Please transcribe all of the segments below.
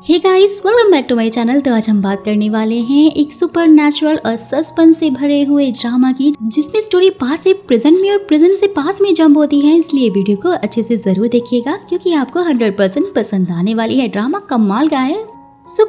Hey guys, welcome back to my channel. तो आज हम बात करने वाले हैं एक सुपर नेचुरल और सस्पेंस से भरे हुए ड्रामा की, जिसमें स्टोरी पास से प्रेजेंट में और प्रेजेंट से पास में जंप होती है। इसलिए वीडियो को अच्छे से जरूर देखिएगा क्योंकि आपको 100% पसंद आने वाली है। ड्रामा कमाल का है।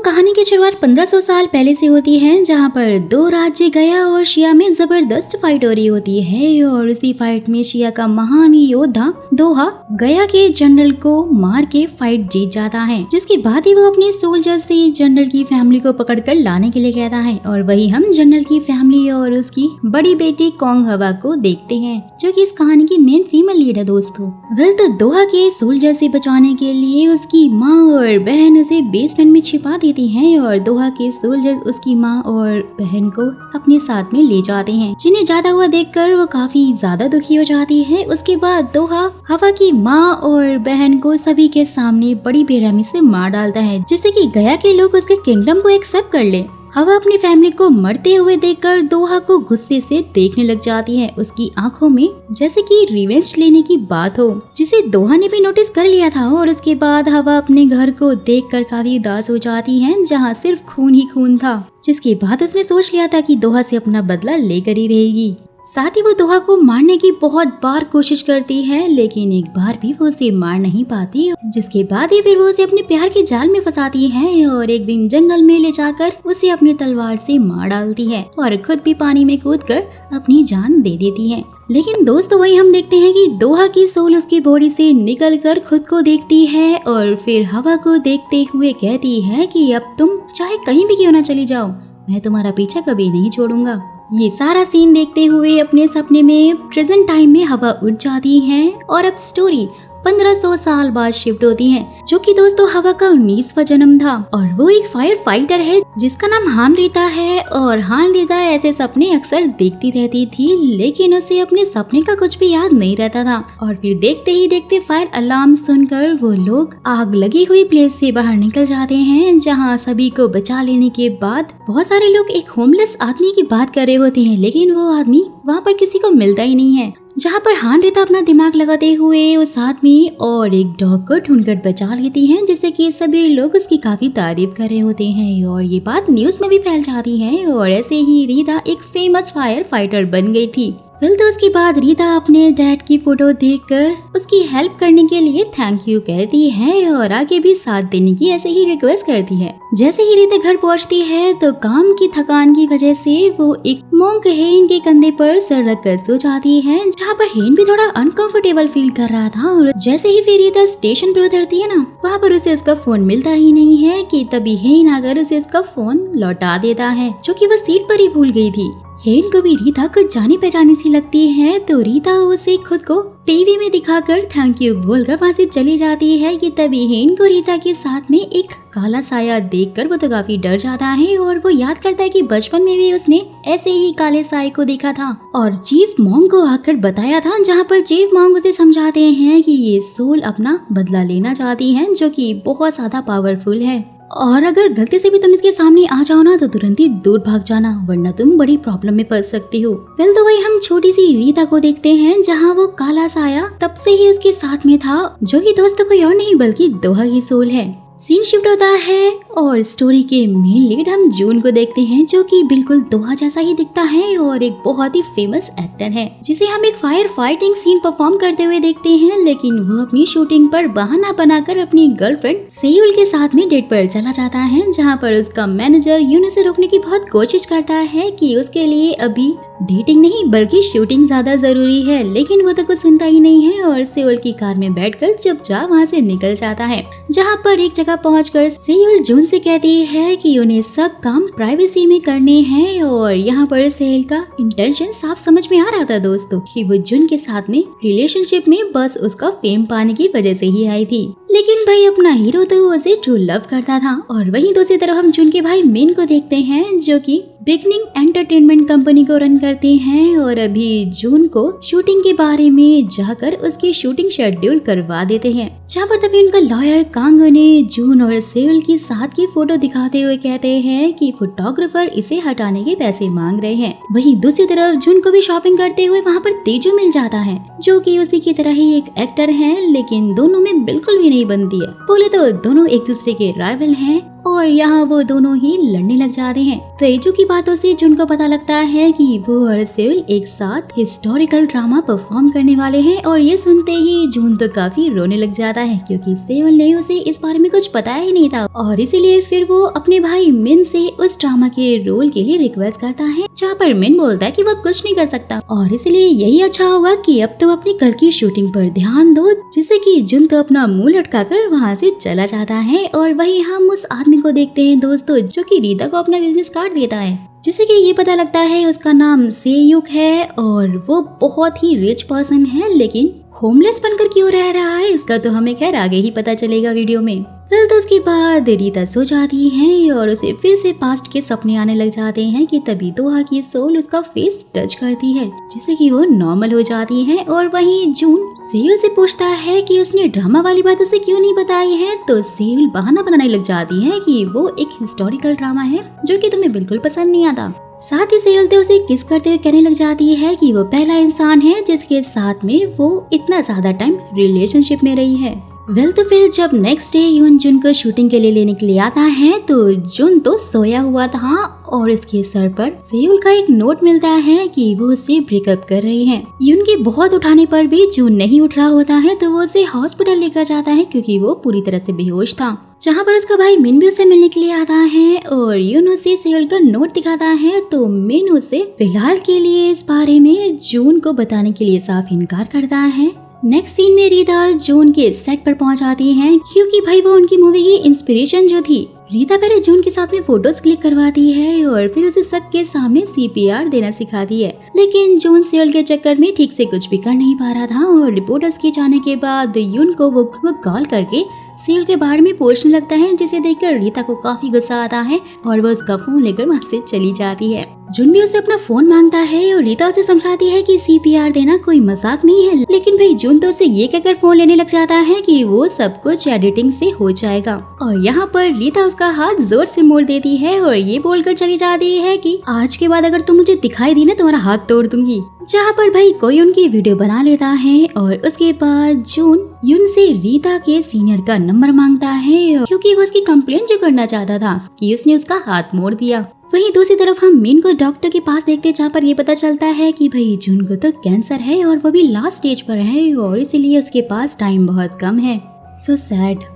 कहानी की शुरुआत 1500 साल पहले से होती है, जहाँ पर दो राज्य गया और शिया में जबरदस्त फाइट हो रही होती है। और उसी फाइट में शिया का महान योद्धा दोहा गया के जनरल को मार के फाइट जीत जाता है, जिसके बाद ही वो अपने सोल्जर से जनरल की फैमिली को पकड़कर लाने के लिए कहता है। और वही हम जनरल की फैमिली और उसकी बड़ी बेटी कोंग हवा को देखते हैं, जो कि इस कहानी की मेन फीमेल लीड है दोस्तों। तो दोहा के सोल्जर से बचाने के लिए उसकी माँ और बहन उसे बेसमेंट में छिपा देती हैं और दोहा के सोल्जर उसकी माँ और बहन को अपने साथ में ले जाते हैं, जिन्हें जाता हुआ देखकर वो काफी ज्यादा दुखी हो जाती है। उसके बाद दोहा हवा की माँ और बहन को सभी के सामने बड़ी बेरहमी से मार डालता है, जिससे कि गया के लोग उसके किंगडम को एक्सेप्ट कर ले। हवा अपनी फैमिली को मरते हुए देखकर दोहा को गुस्से से देखने लग जाती है, उसकी आंखों में जैसे कि रिवेंज लेने की बात हो, जिसे दोहा ने भी नोटिस कर लिया था। और उसके बाद हवा अपने घर को देखकर काफी उदास हो जाती है, जहां सिर्फ खून ही खून था। जिसके बाद उसने सोच लिया था कि दोहा से अपना बदला लेकर ही रहेगी। साथ ही वो दोहा को मारने की बहुत बार कोशिश करती है, लेकिन एक बार भी वो उसे मार नहीं पाती। जिसके बाद ही फिर वो उसे अपने प्यार के जाल में फंसाती है और एक दिन जंगल में ले जाकर उसे अपनी तलवार से मार डालती है और खुद भी पानी में कूदकर अपनी जान दे देती है। लेकिन दोस्तों वही हम देखते हैं कि दोहा की सोल उसकी बॉडी से निकलकर खुद को देखती है और फिर हवा को देखते हुए कहती है कि अब तुम चाहे कहीं भी क्यों ना चली जाओ, मैं तुम्हारा पीछा कभी नहीं छोड़ूंगा। ये सारा सीन देखते हुए अपने सपने में प्रेजेंट टाइम में हवा उठ जाती है और अब स्टोरी 1500 साल बाद शिफ्ट होती है, जो कि दोस्तों हवा का 19वां जन्म था। और वो एक फायर फाइटर है जिसका नाम हान रीता है। और हान रीता ऐसे सपने अक्सर देखती रहती थी, लेकिन उसे अपने सपने का कुछ भी याद नहीं रहता था। और फिर देखते ही देखते फायर अलार्म सुनकर वो लोग आग लगी हुई प्लेस से बाहर निकल जाते हैं, जहाँ सभी को बचा लेने के बाद बहुत सारे लोग एक होमलेस आदमी की बात कर रहे होते हैं, लेकिन वो आदमी वहाँ पर किसी को मिलता ही नहीं है। जहाँ पर हान रीता अपना दिमाग लगाते हुए उस आदमी और एक डॉग को ढूंढकर बचा लेती हैं, जिससे कि सभी लोग उसकी काफी तारीफ कर रहे होते हैं और ये बात न्यूज में भी फैल जाती है। और ऐसे ही रीता एक फेमस फायर फाइटर बन गई थी। फिर तो उसके बाद रीता अपने डैड की फोटो देखकर उसकी हेल्प करने के लिए थैंक यू कहती है और आगे भी साथ देने की ऐसे ही रिक्वेस्ट करती है। जैसे ही रीता घर पहुंचती है तो काम की थकान की वजह से वो एक मोंक हेन के कंधे पर सर रखकर सो जाती है, जहाँ पर हेन भी थोड़ा अनकंफर्टेबल फील कर रहा था। और जैसे ही फिर रीता स्टेशन पर उतरती है ना, वहाँ पर उसे उसका फोन मिलता ही नहीं है कि तभी हेन आकर उसे उसका फोन लौटा देता है, जो कि वो सीट पर ही भूल गई थी। हेन को भी रीता कुछ जानी पहचानी सी लगती है, तो रीता उसे खुद को टीवी में दिखाकर थैंक यू बोलकर वहाँ से चली जाती है कि तभी हेन को रीता के साथ में एक काला साया देखकर वो तो काफी डर जाता है। और वो याद करता है कि बचपन में भी उसने ऐसे ही काले साए को देखा था और चीफ मॉन्ग को आकर बताया था, जहाँ पर चीफ मॉन्ग उसे समझाते हैं कि ये सोल अपना बदला लेना चाहती है, जो कि बहुत ज्यादा पावरफुल है। और अगर गलती से भी तुम इसके सामने आ जाओ ना तो तुरंत ही दूर भाग जाना, वरना तुम बड़ी प्रॉब्लम में फंस सकती हो। फिर तो वही हम छोटी सी रीता को देखते हैं, जहाँ वो काला साया तब से ही उसके साथ में था, जो कि दोस्तों कोई और नहीं बल्कि दोहा की सोल है। सीन शिफ्ट होता है और स्टोरी के मेन लीड हम जून को देखते हैं, जो कि बिल्कुल दोहा जैसा ही दिखता है और एक बहुत ही फेमस एक्टर है, जिसे हम एक फायर फाइटिंग सीन परफॉर्म करते हुए देखते हैं। लेकिन वो अपनी शूटिंग पर बहाना बनाकर अपनी गर्लफ्रेंड सेयुल के साथ में डेट पर चला जाता है, जहाँ पर उसका मैनेजर यून उसे रोकने की बहुत कोशिश करता है कि उसके लिए अभी डेटिंग नहीं बल्कि शूटिंग ज्यादा जरूरी है। लेकिन वो तो कुछ सुनता ही नहीं है और सेयुल की कार में बैठकर चुपचाप वहाँ से निकल जाता है, जहाँ पर एक जगह पहुंचकर सेयुल जून से कहती है कि उन्हें सब काम प्राइवेसी में करने हैं। और यहाँ पर सेयुल का इंटेंशन साफ समझ में आ रहा था दोस्तों कि वो जून के साथ में रिलेशनशिप में बस उसका फेम पाने की वजह से ही आई थी। लेकिन भाई अपना हीरो तो उसे ट्रू लव करता था। और वहीं दूसरी तरफ हम जून के भाई मिन को देखते हैं, जो कि बिगनिंग एंटरटेनमेंट कंपनी को रन करते हैं और अभी जून को शूटिंग के बारे में जाकर उसकी शूटिंग शेड्यूल करवा देते हैं। जहाँ पर तभी उनका लॉयर कांगो ने जून और सेउल की साथ की फोटो दिखाते हुए कहते हैं कि फोटोग्राफर इसे हटाने के पैसे मांग रहे हैं। वहीं दूसरी तरफ जून को भी शॉपिंग करते हुए वहाँ पर तेजू मिल जाता है, जो कि उसी की तरह ही एक एक्टर है, लेकिन दोनों में बिल्कुल भी नहीं बनती है। बोले तो दोनों एक दूसरे के राइवल हैं और यहाँ वो दोनों ही लड़ने लग जाते हैं। तेजू की बातों से जून को पता लगता है कि वो और सेउल एक साथ हिस्टोरिकल ड्रामा परफॉर्म करने वाले हैं और ये सुनते ही जून तो काफी रोने लग जाता है, क्योंकि सेउल ने उसे इस बारे में कुछ पता ही नहीं था और इसीलिए फिर वो अपने भाई मिन से उस ड्रामा के रोल के लिए रिक्वेस्ट करता है, जहाँ पर मिन बोलता है कि वो कुछ नहीं कर सकता और इसलिए यही अच्छा होगा कि अब तुम अपनी कल की शूटिंग पर ध्यान दो, जिससे कि जून तो अपना मुंह लटकाकर वहाँ से चला जाता है। और वही हम उस आदमी को देखते हैं दोस्तों, जो कि रीता को अपना बिजनेस कार्ड देता है, जिससे कि ये पता लगता है उसका नाम सेयुक है और वो बहुत ही रिच पर्सन है, लेकिन होमलेस बनकर क्यों रह रहा है इसका तो हमें खैर आगे ही पता चलेगा वीडियो में। फिर तो उसके बाद रीता सो जाती है और उसे फिर से पास्ट के सपने आने लग जाते हैं कि तभी दोहा की सोल उसका फेस टच करती है, जिससे कि वो नॉर्मल हो जाती है। और वहीं जून सेयुल से पूछता है कि उसने ड्रामा वाली बात उसे क्यों नहीं बताई है, तो सेयुल बहाना बनाने लग जाती है कि वो एक हिस्टोरिकल ड्रामा है जो कि तुम्हें बिल्कुल पसंद नहीं आता। साथ ही सेयुल तो उसे किस करते हुए कहने लग जाती है कि वो पहला इंसान है जिसके साथ में वो इतना ज्यादा टाइम रिलेशनशिप में रही है। तो फिर जब नेक्स्ट डे यून जून को शूटिंग के लिए लेने के लिए आता है तो जून तो सोया हुआ था और इसके सर पर सेयुल का एक नोट मिलता है कि वो उससे ब्रेकअप कर रही है। यून के बहुत उठाने पर भी जून नहीं उठ रहा होता है, तो वो उसे हॉस्पिटल लेकर जाता है क्योंकि वो पूरी तरह से बेहोश था, जहाँ पर उसका भाई मिन भी उसे मिलने के लिए आता है और यून उसे सेयुल का नोट दिखाता है। तो मिन उसे फिलहाल के लिए इस बारे में जून को बताने के लिए साफ इनकार करता है। नेक्स्ट सीन में रीता जून के सेट पर पहुंच जाती हैं, क्योंकि भाई वो उनकी मूवी की इंस्पिरेशन जो थी। रीता पहले जून के साथ में फोटोज क्लिक करवाती है और फिर उसे सबके सामने CPR देना सिखाती है, लेकिन जून सेयुल के चक्कर में ठीक से कुछ भी कर नहीं पा रहा था और रिपोर्टर्स के जाने के बाद यून को वो कॉल करके सेयुल के बारे में पूछने लगता है, जिसे देखकर रीता को काफी गुस्सा आता है और वो उसका फोन लेकर वहाँ से चली जाती है। जून भी उसे अपना फोन मांगता है और रीता उसे समझाती है कि CPR देना कोई मजाक नहीं है, लेकिन भाई जून तो उसे ये कहकर फोन लेने लग जाता है कि वो सब कुछ एडिटिंग से हो जाएगा। और यहाँ पर रीता उसका हाथ जोर से मोड़ देती है और ये बोलकर चली जाती है कि आज के बाद अगर तुम मुझे दिखाई दी ना तुम्हारा हाथ तोड़ दूंगी। जहाँ पर भाई कोई उनकी वीडियो बना लेता है और उसके बाद जून यून से रीता के सीनियर का नंबर मांगता है, क्योंकि वो उसकी कंप्लेंट जो करना चाहता था कि उसने उसका हाथ मोड़ दिया। वहीं दूसरी तरफ हम मीन को डॉक्टर के पास देखते हैं, जहाँ पर ये पता चलता है कि भाई जून को तो कैंसर है और वो भी लास्ट स्टेज पर है और इसीलिए उसके पास टाइम बहुत कम है। So sad.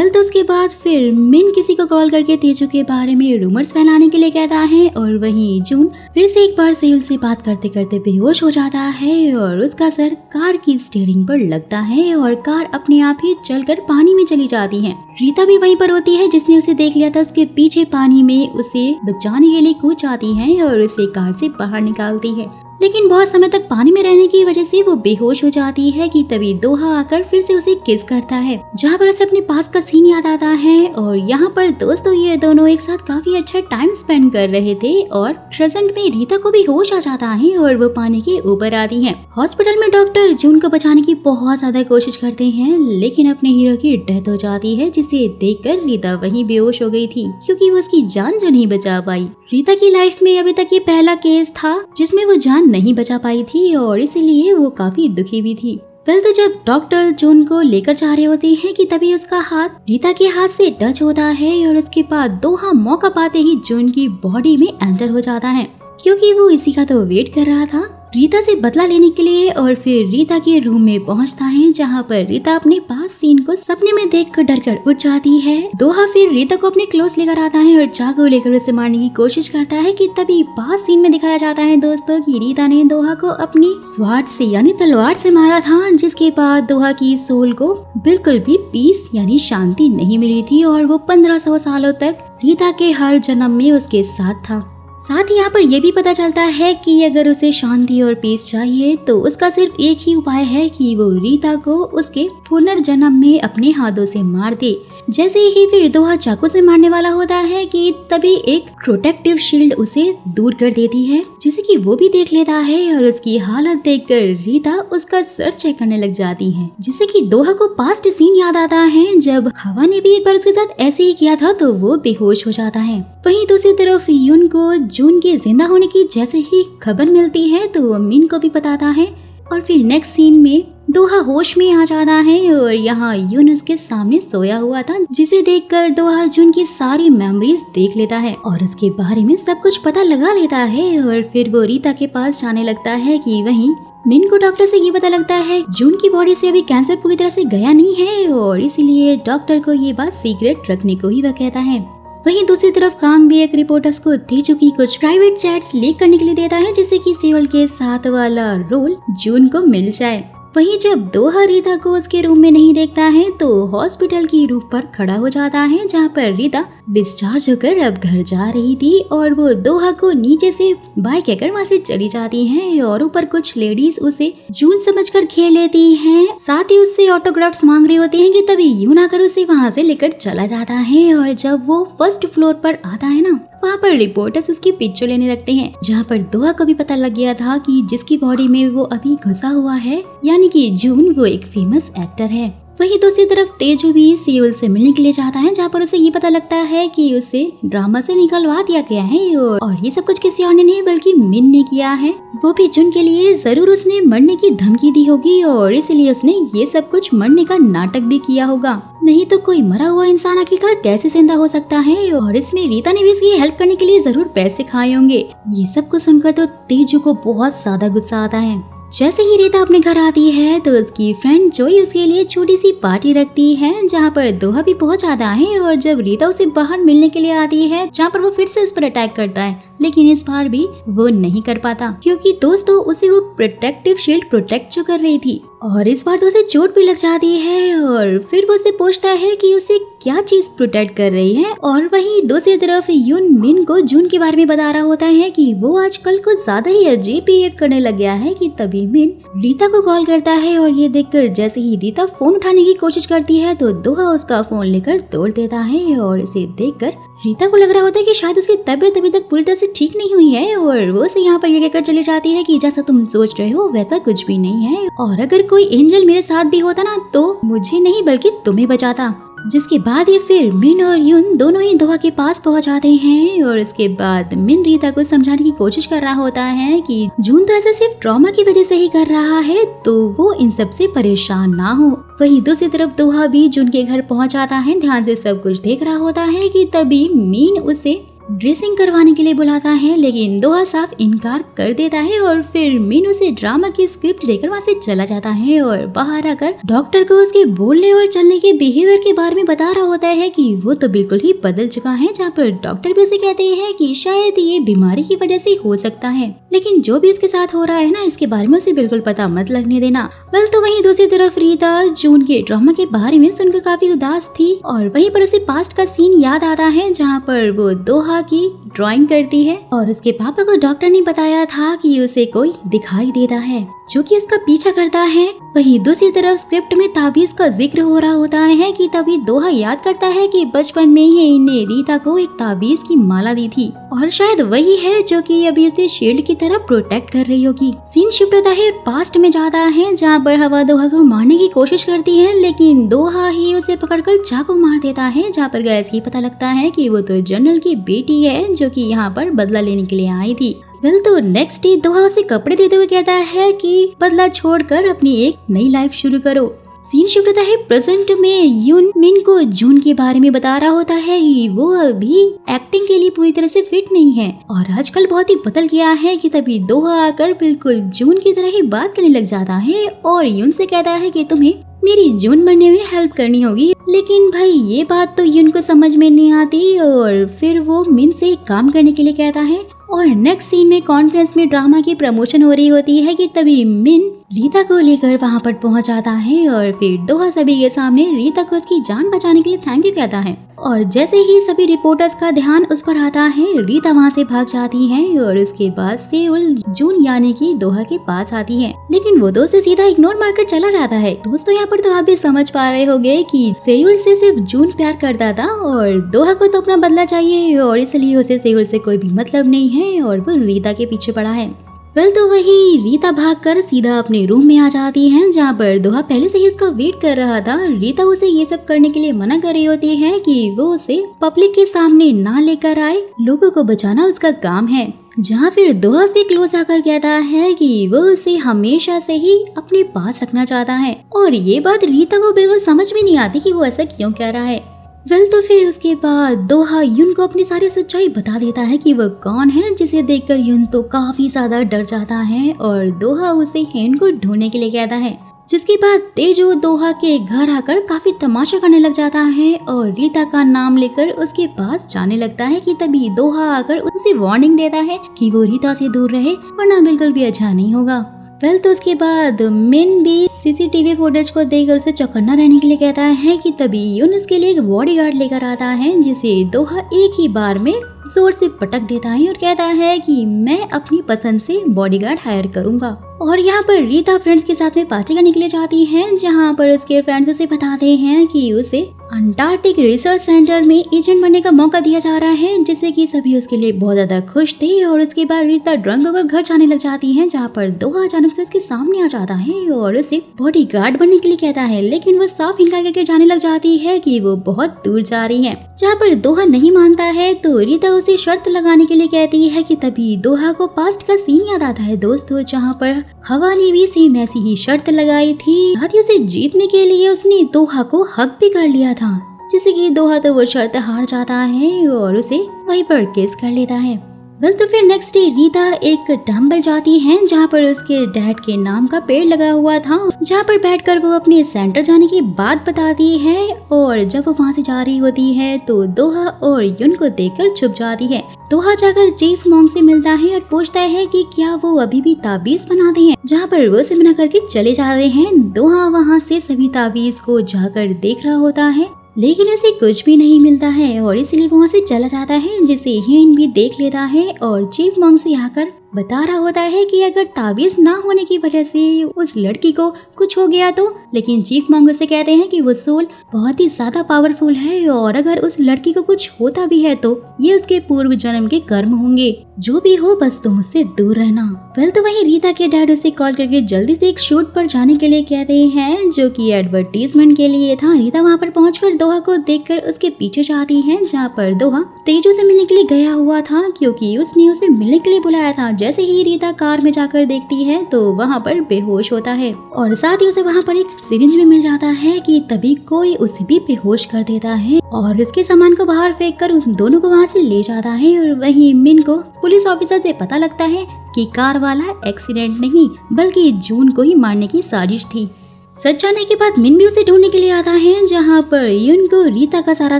तो उसके बाद फिर मिन किसी को कॉल करके तेजू के बारे में रूमर्स फैलाने के लिए कहता है और वहीं जून फिर से एक बार सेयुल से बात करते करते बेहोश हो जाता है और उसका सर कार की स्टीयरिंग पर लगता है और कार अपने आप ही चलकर पानी में चली जाती है। रीता भी वहीं पर होती है, जिसने उसे देख लिया था, उसके पीछे पानी में उसे बचाने के लिए कूद जाती है और उसे कार से बाहर निकालती है, लेकिन बहुत समय तक पानी में रहने की वजह से वो बेहोश हो जाती है कि तभी दोहा आकर फिर से उसे किस करता है, जहाँ पर उसे अपने पास का सीन याद आता है। और यहाँ पर दोस्तों ये दोनों एक साथ काफी अच्छा टाइम स्पेंड कर रहे थे और प्रेजेंट में रीता को भी होश आ जाता है और वो पानी के ऊपर आती है। हॉस्पिटल में डॉक्टर जून को बचाने की बहुत ज्यादा कोशिश करते हैं, लेकिन अपने हीरो की डेथ हो जाती है, जिसे देखकर रीता वहीं बेहोश हो गई थी, क्योंकि वो उसकी जान जो नहीं बचा पाई। रीता की लाइफ में अभी तक ये पहला केस था जिसमें वो जान नहीं बचा पाई थी और इसीलिए वो काफी दुखी भी थी। तो जब डॉक्टर जून को लेकर जा रहे होते हैं कि तभी उसका हाथ रीता के हाथ से टच होता है और उसके बाद दोहा मौका पाते ही जून की बॉडी में एंटर हो जाता है, क्योंकि वो इसी का तो वेट कर रहा था रीता से बदला लेने के लिए। और फिर रीता के रूम में पहुंचता है, जहां पर रीता अपने पास सीन को सपने में देखकर डरकर उठ जाती है। दोहा फिर रीता को अपने क्लोज लेकर आता है और चाकू लेकर उसे मारने की कोशिश करता है कि तभी पास सीन में दिखाया जाता है दोस्तों कि रीता ने दोहा को अपनी स्वार्ड से यानी तलवार से मारा था, जिसके बाद दोहा की सोल को बिल्कुल भी पीस यानी शांति नहीं मिली थी और वो 1500 सालों तक रीता के हर जन्म में उसके साथ था। साथ ही यहाँ पर यह भी पता चलता है कि अगर उसे शांति और पीस चाहिए तो उसका सिर्फ एक ही उपाय है कि वो रीता को उसके पुनर्जन्म में अपने हाथों से मार दे। जैसे ही फिर दोहा चाकू से मारने वाला होता है कि तभी एक प्रोटेक्टिव शील्ड उसे दूर कर देती है, जिसे कि वो भी देख लेता है और उसकी हालत देखकर रीता उसका सर चेक करने लग जाती है, जिससे कि दोहा को पास्ट सीन याद आता है जब हवा ने भी एक बार उसके साथ ऐसे ही किया था तो वो बेहोश हो जाता है। वहीं दूसरी तरफ यून को जून के जिंदा होने की जैसे ही खबर मिलती है तो वो मिन को भी बताता है और फिर नेक्स्ट सीन में दोहा होश में आ जाता है और यहाँ यून उसके सामने सोया हुआ था, जिसे देखकर दोहा जून की सारी मेमोरीज देख लेता है और उसके बारे में सब कुछ पता लगा लेता है। और फिर वो रीता के पास जाने लगता है कि वहीं मिन को डॉक्टर से ये पता लगता है जून की बॉडी से अभी कैंसर पूरी तरह से गया नहीं है और इसीलिए डॉक्टर को ये बात सीक्रेट रखने को ही वह कहता है। वहीं दूसरी तरफ कांग भी एक रिपोर्टर्स को तेजू की कुछ प्राइवेट चैट्स लीक करने के लिए देता है, जिससे कि सेओल के साथ वाला रोल जून को मिल जाए। वहीं जब दोहा रीता को उसके रूम में नहीं देखता है तो हॉस्पिटल की रूफ पर खड़ा हो जाता है, जहाँ पर रीता डिस्चार्ज होकर अब घर जा रही थी और वो दोहा को नीचे से बाइक कहकर वहाँ से चली जाती हैं और ऊपर कुछ लेडीज उसे जून समझकर खेल लेती हैं, साथ ही उससे ऑटोग्राफ्स मांग रही होती हैं कि तभी यून आकर उसे वहाँ से लेकर चला जाता है। और जब वो फर्स्ट फ्लोर पर आता है ना, वहाँ पर रिपोर्टर्स उसकी पिक्चर लेने लगते हैं, जहाँ पर दोहा को भी पता लग गया था कि जिसकी बॉडी में वो अभी घुसा हुआ है यानी कि जून वो एक फेमस एक्टर है। वहीं दूसरी तरफ तेजू भी सेओल से मिलने के लिए जाता है, जहाँ पर उसे ये पता लगता है कि उसे ड्रामा से निकलवा दिया गया है और ये सब कुछ किसी और ने नहीं बल्कि मिन ने किया है। वो भी जून के लिए जरूर उसने मरने की धमकी दी होगी और इसलिए उसने ये सब कुछ मरने का नाटक भी किया होगा, नहीं तो कोई मरा हुआ इंसान आखिरकार कैसे जिंदा हो सकता है। और इसमें रीता ने भी उसकी हेल्प करने के लिए जरूर पैसे खाए होंगे। ये सब कुछ सुनकर तो तेजू को बहुत ज्यादा गुस्सा आता है। जैसे ही रीता अपने घर आती है तो उसकी फ्रेंड जोई उसके लिए छोटी सी पार्टी रखती है, जहाँ पर दोहा भी पहुंच जाता है और जब रीता उसे बाहर मिलने के लिए आती है, जहाँ पर वो फिर से उस पर अटैक करता है, लेकिन इस बार भी वो नहीं कर पाता क्योंकि दोस्तों उसे वो प्रोटेक्टिव शील्ड प्रोटेक्ट जो कर रही थी और इस बार तो उसे चोट भी लग जाती है। और फिर वो उससे पूछता है कि उसे क्या चीज प्रोटेक्ट कर रही है। और वहीं दूसरी तरफ यून मिन को जून के बारे में बता रहा होता है कि वो आजकल कुछ ज्यादा ही अजीब बिहेव करने लग गया है कि तभी मिन रीता को कॉल करता है और ये देखकर जैसे ही रीता फोन उठाने की कोशिश करती है तो दोहा उसका फोन लेकर तोड़ देता है और इसे देखकर रीता को लग रहा होता है कि शायद उसकी तबीयत अभी तक पूरी तरह से ठीक नहीं हुई है और वो उसे यहाँ पर ये कहकर चली जाती है कि जैसा तुम सोच रहे हो वैसा कुछ भी नहीं है और अगर कोई एंजल मेरे साथ भी होता ना तो मुझे नहीं बल्कि तुम्हें बचाता। जिसके बाद ये फिर मिन और यून दोनों ही दोहा के पास पहुंच जाते हैं और इसके बाद मिन रीता को समझाने की कोशिश कर रहा होता है कि जून तो ऐसा सिर्फ ट्रॉमा की वजह से ही कर रहा है तो वो इन सब से परेशान ना हो। वहीं दूसरी तरफ दोहा भी जून के घर पहुंच जाता है, ध्यान से सब कुछ देख रहा होता है कि तभी मिन उसे ड्रेसिंग करवाने के लिए बुलाता है, लेकिन दोहा साफ इनकार कर देता है और फिर मिन उसे ड्रामा की स्क्रिप्ट देकर वहाँ से चला जाता है और बाहर आकर डॉक्टर को उसके बोलने और चलने के बिहेवियर के बारे में बता रहा होता है कि वो तो बिल्कुल ही बदल चुका है, जहाँ पर डॉक्टर भी उसे कहते हैं कि शायद ये बीमारी की वजह से हो सकता है, लेकिन जो भी उसके साथ हो रहा है ना इसके बारे में उसे बिल्कुल पता मत लगने देना। बस तो वहीं दूसरी तरफ रीता जून के ड्रामा के बारे में सुनकर काफी उदास थी और वहीं पर उसे पास्ट का सीन याद आता है जहाँ पर वो दोहा की ड्राइंग करती है और उसके पापा को डॉक्टर ने बताया था कि उसे कोई दिखाई देता है जो कि उसका पीछा करता है। वहीं दूसरी तरफ स्क्रिप्ट में ताबीज का जिक्र हो रहा होता है कि तभी दोहा याद करता है कि बचपन में ही इन्हें रीता को एक ताबीज की माला दी थी और शायद वही है जो कि अभी उसे शील्ड की तरह प्रोटेक्ट कर रही होगी। सीन शिफ्ट होता है पास्ट में जाता है जहाँ पर हवा दोहा को मारने की कोशिश करती है, लेकिन दोहा ही उसे पकड़कर चाकू मार देता है, जहाँ पर गैस की पता लगता है कि वो तो जनरल की बेटी है जो कि यहाँ पर बदला लेने के लिए आई थी। वेल तो नेक्स्ट डे दोहा उसे कपड़े देते हुए कहता है कि बदला छोड़कर अपनी एक नई लाइफ शुरू करो। सीन शिफ्ट होता है प्रेजेंट में यून मिन को जून के बारे में बता रहा होता है कि वो अभी एक्टिंग के लिए पूरी तरह से फिट नहीं है और आजकल बहुत ही बदल गया है कि तभी दोहा आकर बिल्कुल जून की तरह ही बात करने लग जाता है और यून से कहता है कि तुम्हें मेरी जून बनने में हेल्प करनी होगी। लेकिन भाई ये बात तो यून को समझ में नहीं आती और फिर वो मिन से काम करने के लिए कहता है। और नेक्स्ट सीन में कॉन्फ्रेंस में ड्रामा की प्रमोशन हो रही होती है कि तभी मिन रीता को लेकर वहाँ पर पहुँच जाता है और फिर दोहा सभी के सामने रीता को उसकी जान बचाने के लिए थैंक यू कहता है। और जैसे ही सभी रिपोर्टर्स का ध्यान उस पर आता है, रीता वहाँ से भाग जाती है और उसके बाद सेउल जून यानी कि दोहा के पास आती है, लेकिन वो दोस्त सीधा इग्नोर मारकर चला जाता है। दोस्तों यहाँ पर तो आप भी समझ पा रहे होंगे कि सेउल से सिर्फ जून प्यार करता था और दोहा को तो अपना बदला चाहिए और इसलिए उसे सेउल से कोई भी मतलब नहीं है और वो रीता के पीछे पड़ा है। वेल तो वही रीता भागकर सीधा अपने रूम में आ जाती है, जहाँ पर दोहा पहले से ही उसका वेट कर रहा था। रीता उसे ये सब करने के लिए मना कर रही होती है कि वो उसे पब्लिक के सामने ना लेकर आए, लोगों को बचाना उसका काम है। जहाँ फिर दोहा उसके क्लोज आकर कहता है कि वो उसे हमेशा से ही अपने पास रखना चाहता है और ये बात रीता को बिल्कुल समझ में नहीं आती कि वो ऐसा क्यों कह रहा है। वेल तो फिर उसके बाद दोहा युन को अपनी सारी सच्चाई बता देता है कि वो कौन है, जिसे देखकर युन तो काफी ज्यादा डर जाता है और दोहा उसे हेन को ढूंढने के लिए कहता है। जिसके बाद तेजू दोहा के घर आकर काफी तमाशा करने लग जाता है और रीता का नाम लेकर उसके पास जाने लगता है कि तभी दोहा आकर उसे वार्निंग देता है कि वो रीता से दूर रहे वरना बिल्कुल भी अच्छा नहीं होगा। वेल तो उसके बाद मिन भी सीसीटीवी फुटेज को देखकर उसे चौकन्ना रहने के लिए कहता है कि तभी युन उसके लिए एक बॉडीगार्ड लेकर आता है, जिसे दोहा एक ही बार में जोर से पटक देता है और कहता है कि मैं अपनी पसंद से बॉडीगार्ड हायर करूंगा। और यहाँ पर रीता फ्रेंड्स के साथ में पार्टी करने के लिए जाती है, जहाँ पर उसके फ्रेंड्स उसे बताते हैं कि उसे अंटार्कटिक रिसर्च सेंटर में एजेंट बनने का मौका दिया जा रहा है, जिससे कि सभी उसके लिए बहुत ज्यादा खुश थे। और उसके बाद रीता ड्रंक होकर घर जाने लग जाती है, जहाँ पर दोहा अचानक से उसके सामने आ जाता है और उसे बॉडीगार्ड बनने के लिए कहता है, लेकिन वो साफ इनकार करके जाने लग जाती है कि वो बहुत दूर जा रही है। जहाँ पर दोहा नहीं मानता है तो रीता उसे शर्त लगाने के लिए कहती है कि तभी दोहा को पास्ट का सीन याद आता है दोस्तों, जहाँ पर हवा ने भी सेम ऐसी ही शर्त लगाई थी। साथ ही उसे जीतने के लिए उसने दोहा को हक भी कर लिया था, जिससे कि दोहा तो वो शर्त हार जाता है और उसे वहीं पर किस कर लेता है। बस तो फिर नेक्स्ट डे रीता एक टेम्पल जाती है, जहाँ पर उसके डैड के नाम का पेड़ लगा हुआ था, जहाँ पर बैठकर वो अपने सेंटर जाने की बात बताती है। और जब वो वहाँ से जा रही होती है तो दोहा और युन को देखकर छुप जाती है। दोहा जाकर चीफ मॉन्क से मिलता है और पूछता है कि क्या वो अभी भी ताबीज बनाते हैं, जहाँ पर वो उसे मना करके चले जाते हैं। दोहा वहाँ से सभी ताबीज को जाकर देख रहा होता है, लेकिन उसे कुछ भी नहीं मिलता है और इसलिए वहाँ से चला जाता है, जिसे हेन भी देख लेता है और चीफ मॉन्क से आकर बता रहा होता है कि अगर ताबीज ना होने की वजह से उस लड़की को कुछ हो गया तो, लेकिन चीफ मॉन्क उससे कहते हैं कि वो सोल बहुत ही ज्यादा पावरफुल है और अगर उस लड़की को कुछ होता भी है तो ये उसके पूर्व जन्म के कर्म होंगे। जो भी हो बस तुम उससे दूर रहना। वेल तो वहीं रीता के डैड उसे कॉल करके जल्दी से एक शूट पर जाने के लिए कहते हैं, जो कि एडवर्टीजमेंट के लिए था। रीता वहाँ पर पहुंचकर दोहा को देखकर उसके पीछे जाती है, जहाँ पर दोहा तेजू से मिलने के लिए गया हुआ था, क्योंकि उसने उसे मिलने के लिए बुलाया था। जैसे ही रीता कार में जाकर देखती है तो वहाँ पर बेहोश होता है और साथ ही उसे वहाँ पर एक सिरिंज भी मिल जाता है कि तभी कोई उसे भी बेहोश कर देता है और उसके सामान को बाहर फेंक कर उन दोनों को वहाँ से ले जाता है। और वहीं मिन को पुलिस ऑफिसर से पता लगता है कि कार वाला एक्सीडेंट नहीं बल्कि जून को ही मारने की साजिश थी। सच जाने के बाद मिन भी उसे ढूंढने के लिए आता है, जहाँ पर युन को रीता का सारा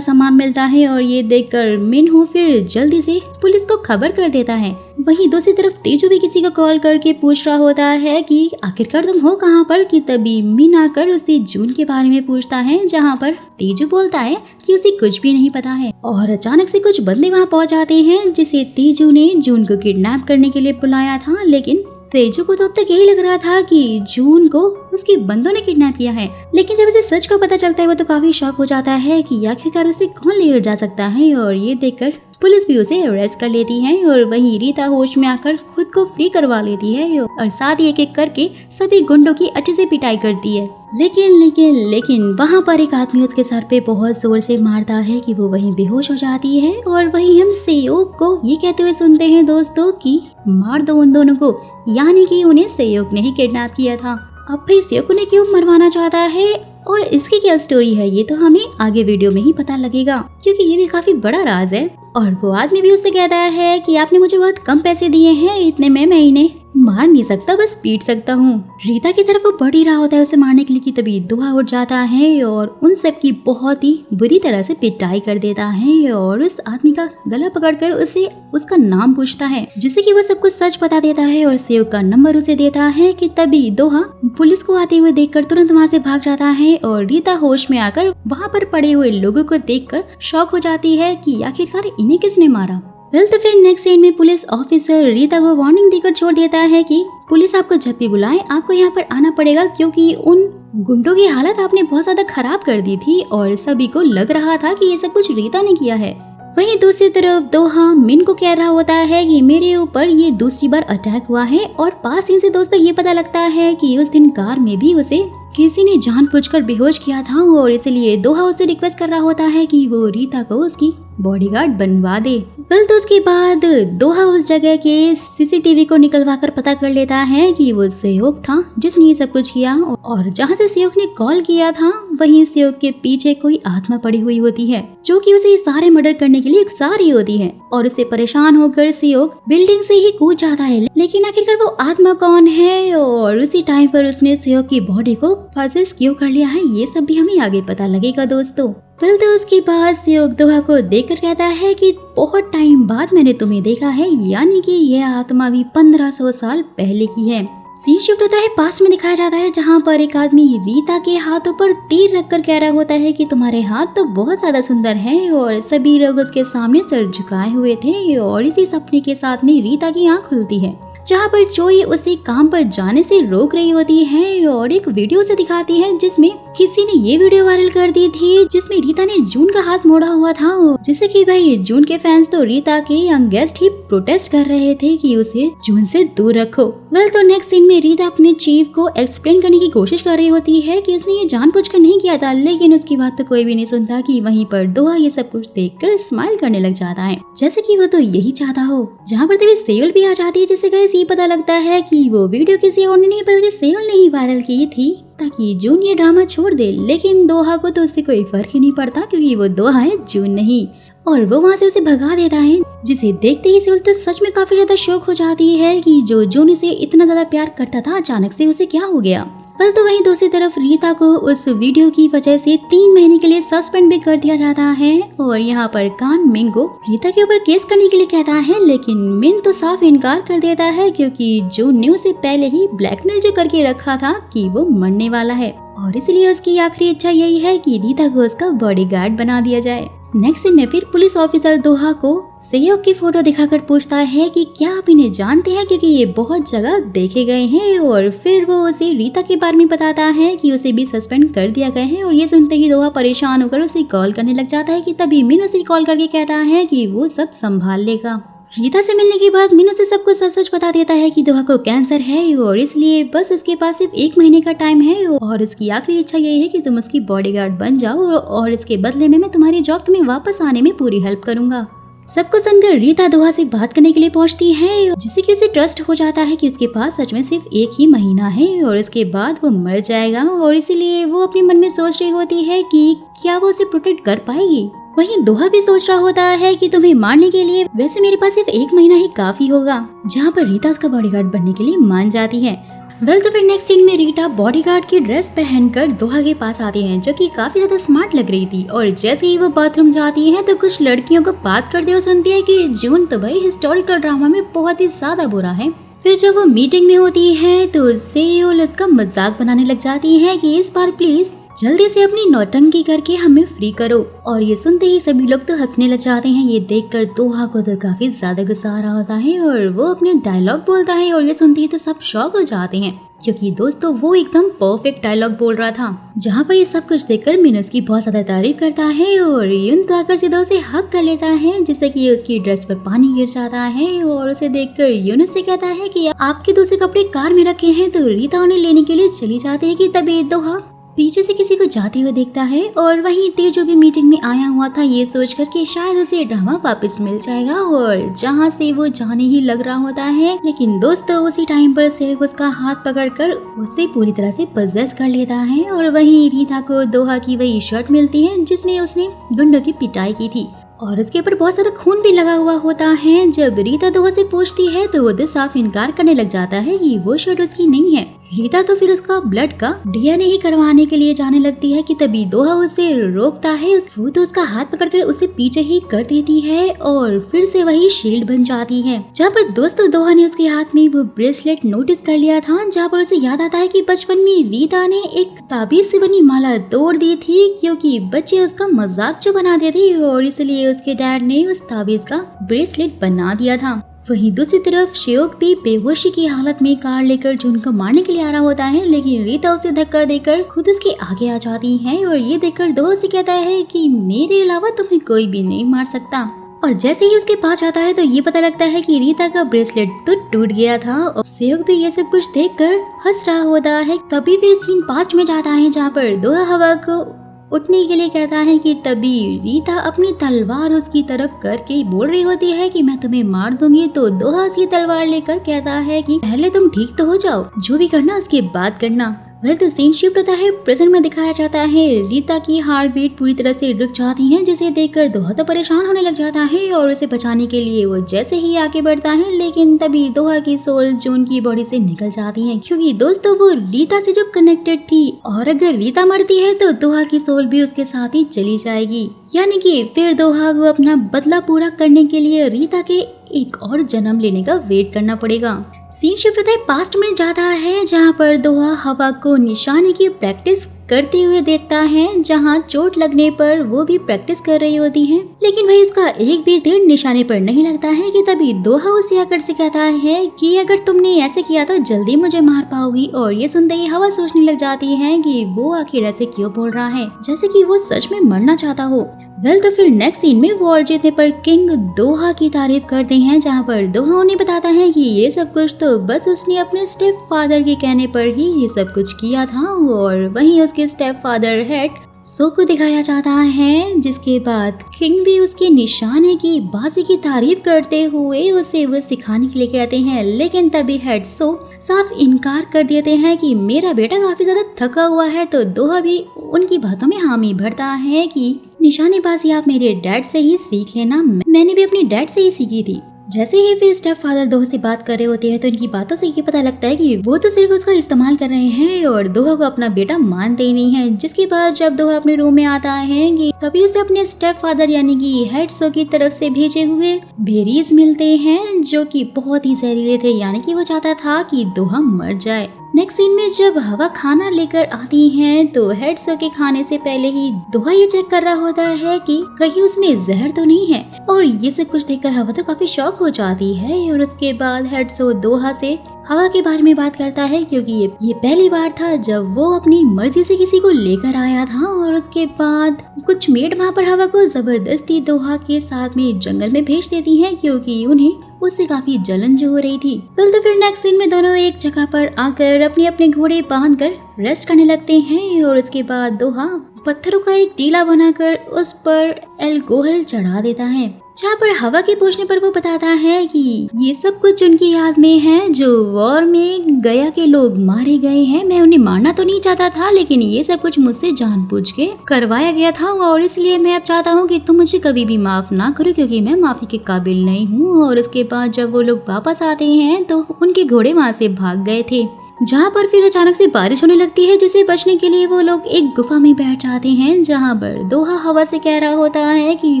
सामान मिलता है और ये देखकर मिन हो फिर जल्दी से पुलिस को खबर कर देता है। वहीं दूसरी तरफ तेजू भी किसी को कॉल करके पूछ रहा होता है कि आखिरकार तुम हो कहाँ पर, कि तभी मिन आकर उसे जून के बारे में पूछता है, जहाँ पर तेजू बोलता है कि उसे कुछ भी नहीं पता है। और अचानक से कुछ बंदे वहाँ पहुँच जाते हैं, जिसे तेजू ने जून को किडनैप करने के लिए बुलाया था। लेकिन तेजू को तो अब तक यही लग रहा था कि जून को उसके बंदों ने किडनैप किया है, लेकिन जब उसे सच का पता चलता है वो तो काफी शॉक हो जाता है कि आखिरकार उसे कौन लेकर जा सकता है। और ये देखकर पुलिस भी उसे अरेस्ट कर लेती है और वहीं रीता होश में आकर खुद को फ्री करवा लेती है और साथ ही एक एक करके सभी गुंडों की अच्छे से पिटाई करती है। लेकिन वहाँ पर एक आदमी उसके सर पे बहुत जोर से मारता है कि वो वहीं बेहोश हो जाती है। और वहीं हम सेयोग को ये कहते हुए सुनते हैं दोस्तों कि मार दो उन दोनों को, यानी कि उन्हें सेयोग ने ही किडनैप किया था। अब भाई सेयोग ने क्यों मरवाना चाहता है और इसकी क्या स्टोरी है, ये तो हमें आगे वीडियो में ही पता लगेगा, क्योंकि ये भी काफी बड़ा राज है। और वो आदमी भी उससे कहता है कि आपने मुझे बहुत कम पैसे दिए हैं, इतने में मैं इन्हें मार नहीं सकता, बस पीट सकता हूँ। रीता की तरफ वो बढ़ ही रहा होता है उसे मारने के लिए कि तभी दोहा उठ जाता है और उन सब की बहुत ही बुरी तरह से पिटाई कर देता है और उस आदमी का गला पकड़कर उसे उसका नाम पूछता है, जिससे कि वो सब कुछ सच बता देता है और सेवक का नंबर उसे देता है कि तभी दोहा पुलिस को आते हुए देखकर तुरंत वहाँ से भाग जाता है और रीता होश में आकर वहाँ पर पड़े हुए लोगों को देखकर शॉक हो जाती है कि आखिरकार इन्हें किसने मारा। तो फिर नेक्स्ट सीन में पुलिस ऑफिसर रीता को वार्निंग देकर छोड़ देता है कि पुलिस आपको जब भी बुलाए आपको यहाँ पर आना पड़ेगा, क्योंकि उन गुंडों की हालत आपने बहुत ज्यादा खराब कर दी थी और सभी को लग रहा था कि ये सब कुछ रीता ने किया है। वहीं दूसरी तरफ दोहा मिन को कह रहा होता है कि मेरे ऊपर ये दूसरी बार अटैक हुआ है और पास सीन से दोस्तों ये पता लगता है कि उस दिन कार में भी उसे किसी ने जानबूझकर बेहोश किया था और इसलिए दोहा उसे रिक्वेस्ट कर रहा होता है कि वो रीता को उसकी बॉडीगार्ड बनवा दे। तो उसके बाद दोहा उस जगह के सीसीटीवी को निकलवा कर पता कर लेता है कि वो सहयोग था जिसने ये सब कुछ किया और जहाँ से सहयोग ने कॉल किया था वहीं सहयोग के पीछे कोई आत्मा पड़ी हुई होती है जो कि उसे सारे मर्डर करने के लिए उकसा रही होती है और उससे परेशान होकर सहयोग बिल्डिंग से ही कूद जाता है। लेकिन आखिरकार वो आत्मा कौन है और उसी टाइम पर उसने सहयोग की बॉडी को पजेस क्यों कर लिया है, ये सब भी हमें आगे पता लगेगा दोस्तों। तो उसके बाद सहयोग दोहा को देखकर कहता है कि बहुत टाइम बाद मैंने तुम्हें देखा है, यानी कि यह आत्मा भी 1500 साल पहले की है। सीन शिफ्ट होता है पास में दिखाया जाता है जहाँ पर एक आदमी रीता के हाथों पर तीर रखकर कह रहा होता है कि तुम्हारे हाथ तो बहुत ज्यादा सुंदर हैं और सभी लोग उसके सामने सर झुकाए हुए थे और इसी सपने के साथ में रीता की आंख खुलती है जहाँ पर जोई उसे काम पर जाने से रोक रही होती है और एक वीडियो से दिखाती है जिसमें किसी ने ये वीडियो वायरल कर दी थी जिसमें रीता ने जून का हाथ मोड़ा हुआ था, जिससे कि भाई जून के फैंस तो रीता के यंग गेस्ट ही प्रोटेस्ट कर रहे थे कि उसे जून से दूर रखो। तो नेक्स्ट सीन में रीता अपने चीफ को एक्सप्लेन करने की कोशिश कर रही होती है कि उसने ये जानबूझकर नहीं किया था, लेकिन उसकी बात तो कोई भी नहीं सुनता कि वहीं पर दोहा ये सब कुछ देखकर स्माइल करने लग जाता है जैसे कि वो तो यही चाहता हो। जहाँ पर तभी सेयुल भी आ जाती है जिससे गाइस ये पता लगता है कि वो वीडियो किसी और ने नहीं बल्कि सेयुल ने ही वायरल की थी ताकि जून ये ड्रामा छोड़ दे, लेकिन दोहा को तो उससे कोई फर्क ही नहीं पड़ता क्योंकि वो दोहा है जून नहीं और वो वहाँ से उसे भगा देता है, जिसे देखते ही सेयुल तो सच में काफी ज्यादा शौक हो जाती है कि जो जून से इतना ज्यादा प्यार करता था अचानक से उसे क्या हो गया। तो वहीं दूसरी तरफ रीता को उस वीडियो की वजह से 3 महीने के लिए सस्पेंड भी कर दिया जाता है और यहाँ पर कान मिन को रीता के ऊपर केस करने के लिए कहता है, लेकिन मिन तो साफ इनकार कर देता है क्योंकि जून ने उसे पहले ही ब्लैकमेल जो करके रखा था कि वो मरने वाला है और इसलिए उसकी आखिरी इच्छा यही है कि रीता को उसका बॉडीगार्ड बना दिया जाए। नेक्स्ट सीन में फिर पुलिस ऑफिसर दोहा को सहयोग की फोटो दिखाकर पूछता है कि क्या आप इन्हें जानते हैं क्योंकि ये बहुत जगह देखे गए हैं और फिर वो उसे रीता के बारे में बताता है कि उसे भी सस्पेंड कर दिया गया है और ये सुनते ही दोहा परेशान होकर उसे कॉल करने लग जाता है कि तभी मिन उसे कॉल करके कहता है कि वो सब संभाल लेगा। रीता से मिलने के बाद मीनू से सब कुछ सच बता देता है कि दोहा को कैंसर है और इसलिए बस उसके पास सिर्फ 1 महीने का टाइम है और उसकी आखिरी इच्छा यही है कि तुम उसकी बॉडीगार्ड बन जाओ और इसके बदले में मैं तुम्हारी जॉब तुम्हें वापस आने में पूरी हेल्प करूंगा। सब कुछ सुनकर रीता दोहा से बात करने के लिए पहुंचती है जिससे कि उसे ट्रस्ट हो जाता है कि उसके पास सच में सिर्फ 1 ही महीना है और इसके बाद वो मर जाएगा और इसीलिए वो अपने मन में सोच रही होती है कि क्या वो उसे प्रोटेक्ट कर पाएगी। वहीं दोहा भी सोच रहा होता है कि तुम्हें मारने के लिए वैसे मेरे पास सिर्फ 1 महीना ही काफी होगा, जहाँ पर रीता उसका बॉडीगार्ड बनने के लिए मान जाती है। तो फिर नेक्स्ट सीन में रीता बॉडीगार्ड की ड्रेस पहनकर दोहा के पास आती है जो कि काफी ज्यादा स्मार्ट लग रही थी और जैसे ही वो बाथरूम जाती है तो कुछ लड़कियों को बात करते हुए सुनती है कि जून तो भाई हिस्टोरिकल ड्रामा में बहुत ही ज्यादा बुरा है। फिर जब वो मीटिंग में होती है तो सेयुल उसका मजाक बनाने लग जाती है कि इस बार प्लीज जल्दी से अपनी नौटंकी करके हमें फ्री करो और ये सुनते ही सभी लोग तो हंसने लग जाते हैं। ये देखकर दोहा को तो काफी ज्यादा गुस्सा आ रहा होता है और वो अपने डायलॉग बोलता है और ये सुनते ही तो सब शॉक हो जाते हैं क्योंकि दोस्तों वो एकदम परफेक्ट डायलॉग बोल रहा था। जहाँ पर ये सब कुछ देखकर मीनू उसकी बहुत ज्यादा तारीफ करता है और यून तो आकर सीधे उसे हक कर लेता है जिससे कि उसकी ड्रेस पर पानी गिर जाता है और उसे देखकर यून से कहता है कि आपके दूसरे कपड़े कार में रखे हैं। तो रीता उन्हें लेने के लिए चली जाती है कि तभी दोहा पीछे से किसी को जाते हुए देखता है और वहीं तेजो भी मीटिंग में आया हुआ था ये सोचकर कि शायद उसे ड्रामा वापस मिल जाएगा और जहां से वो जाने ही लग रहा होता है, लेकिन दोस्तों उसी टाइम पर सेयुक उसका हाथ पकड़कर उसे पूरी तरह से पजेस कर लेता है और वहीं रीता को दोहा की वही शर्ट मिलती है जिसमें उसने गुंडों की पिटाई की थी। और उसके ऊपर बहुत सारा खून भी लगा हुआ होता है। जब रीता दोहा से पूछती है तो वो तो साफ इनकार करने लग जाता है कि वो शर्ट उसकी नहीं है। रीता तो फिर उसका ब्लड का डीएनए ही करवाने के लिए जाने लगती है कि तभी दोहा उसे रोकता है। वो तो उसका हाथ पकड़कर उसे पीछे ही कर देती है और फिर से वही शील्ड बन जाती है। जहाँ पर दोस्तों दोहा ने उसके हाथ में वो ब्रेसलेट नोटिस कर लिया था, जहाँ पर उसे याद आता है कि बचपन में रीता ने एक ताबीज से बनी माला तोड़ दी थी क्योंकि बच्चे उसका मजाक जो बनाते थे और इसलिए उसके डैड ने उस ताबीज का ब्रेसलेट बना दिया था। वहीं दूसरी तरफ श्योक भी बेहोशी की हालत में कार लेकर जून को मारने के लिए आ रहा होता है, लेकिन रीता उसे धक्का देकर खुद उसके आगे आ जाती है और ये देखकर दोहा से कहता है कि मेरे अलावा तुम्हें कोई भी नहीं मार सकता। और जैसे ही उसके पास जाता है तो ये पता लगता है कि रीता का ब्रेसलेट तो टूट गया था और श्योक भी ये सब कुछ देखकर हंस रहा होता है। तभी फिर सीन पास्ट में जाता है, जहाँ पर दोहा हवा को उठने के लिए कहता है कि तभी रीता अपनी तलवार उसकी तरफ करके बोल रही होती है कि मैं तुम्हें मार दूंगी। तो दोहा उसकी तलवार लेकर कहता है कि पहले तुम ठीक तो हो जाओ, जो भी करना उसके बाद करना। वेल तो सीन शिफ्ट होता है, प्रेजेंट में दिखाया जाता है रीता की हार्ट बीट पूरी तरह से रुक जाती है, जिसे देखकर दोहा तो परेशान होने लग जाता है और उसे बचाने के लिए वो जैसे ही आगे बढ़ता है, लेकिन तभी दोहा की सोल जून की बॉडी से निकल जाती है क्योंकि दोस्तों वो रीता से जो कनेक्टेड थी और अगर रीता मरती है तो दोहा की सोल भी उसके साथ ही चली जाएगी। यानी कि फिर दोहा को अपना बदला पूरा करने के लिए रीता के एक और जन्म लेने का वेट करना पड़ेगा। सीन शिफ्ट होता है पास्ट में जाता है, जहाँ पर दोहा हवा को निशाने की प्रैक्टिस करते हुए देखता है, जहाँ चोट लगने पर वो भी प्रैक्टिस कर रही होती है, लेकिन वही इसका एक भी तीर निशाने पर नहीं लगता है कि तभी दोहा उसे आकर से कहता है कि अगर तुमने ऐसे किया तो जल्दी मुझे मार पाओगी। और ये सुनते ही हवा सोचने लग जाती है कि वो आखिर ऐसे क्यों बोल रहा है, जैसे कि वो सच में मरना चाहता हो। वेल तो फिर नेक्स्ट सीन में वॉर जीतने पर किंग दोहा की तारीफ करते हैं, जहाँ पर दोहा उन्हें बताता है कि ये सब कुछ तो बस उसने अपने स्टेप फादर के कहने पर ही ये सब कुछ किया था। और वहीं उसके स्टेप फादर हेड सो को दिखाया जाता है, जिसके बाद किंग भी उसके निशाने की बाजी की तारीफ करते हुए उसे वो सिखाने के लिए कहते हैं, लेकिन तभी हेड सो साफ इनकार कर देते हैं कि मेरा बेटा काफी ज्यादा थका हुआ है। तो दोहा भी उनकी बातों में हामी भरता है कि निशानेबाजी आप मेरे डैड से ही सीख लेना, मैंने भी अपने डैड से ही सीखी थी। जैसे ही फिर स्टेप फादर दोहा से बात कर रहे होते हैं तो इनकी बातों से ये पता लगता है कि वो तो सिर्फ उसका इस्तेमाल कर रहे हैं और दोहा को अपना बेटा मानते ही नहीं है। जिसके बाद जब दोहा अपने रूम में आता है कि तभी उसे अपने स्टेप फादर यानी कि हेड सो की तरफ से भेजे हुए बेरीज मिलते हैं, जो कि बहुत ही जहरीले थे, यानी कि वो चाहता था कि दोहा मर जाए। नेक्स्ट सीन में जब हवा खाना लेकर आती है तो हेड सो के खाने से पहले ही दोहा ये चेक कर रहा होता है कि कहीं उसमें जहर तो नहीं है। और ये सब कुछ देखकर हवा तो काफी शॉक हो जाती है और उसके बाद हेड सो दोहा से हवा के बारे में बात करता है, क्योंकि ये पहली बार था जब वो अपनी मर्जी से किसी को लेकर आया था। और उसके बाद कुछ मेड वहाँ पर हवा को जबरदस्ती दोहा के साथ में जंगल में भेज देती हैं, क्योंकि उन्हें उससे काफी जलन जो हो रही थी। तो फिर नेक्स्ट सीन में दोनों एक जगह पर आकर अपने अपने घोड़े बांधकर रेस्ट करने लगते हैं और उसके बाद दोहा पत्थरों का एक टीला बनाकर उस पर एल्कोहल चढ़ा देता है, जहाँ पर हवा के पूछने पर वो बताता है कि ये सब कुछ उनकी याद में है जो वॉर में गया के लोग मारे गए हैं। मैं उन्हें मारना तो नहीं चाहता था, लेकिन ये सब कुछ मुझसे जानबूझ के करवाया गया था और इसलिए मैं अब चाहता हूँ कि तुम मुझे कभी भी माफ ना करो, क्योंकि मैं माफी के काबिल नहीं हूँ। और उसके बाद जब वो लोग वापस आते हैं तो उनके घोड़े वहाँ से भाग गए थे, जहाँ पर फिर अचानक से बारिश होने लगती है, जिसे बचने के लिए वो लोग एक गुफा में बैठ जाते हैं, जहाँ पर दोहा हवा से कह रहा होता है कि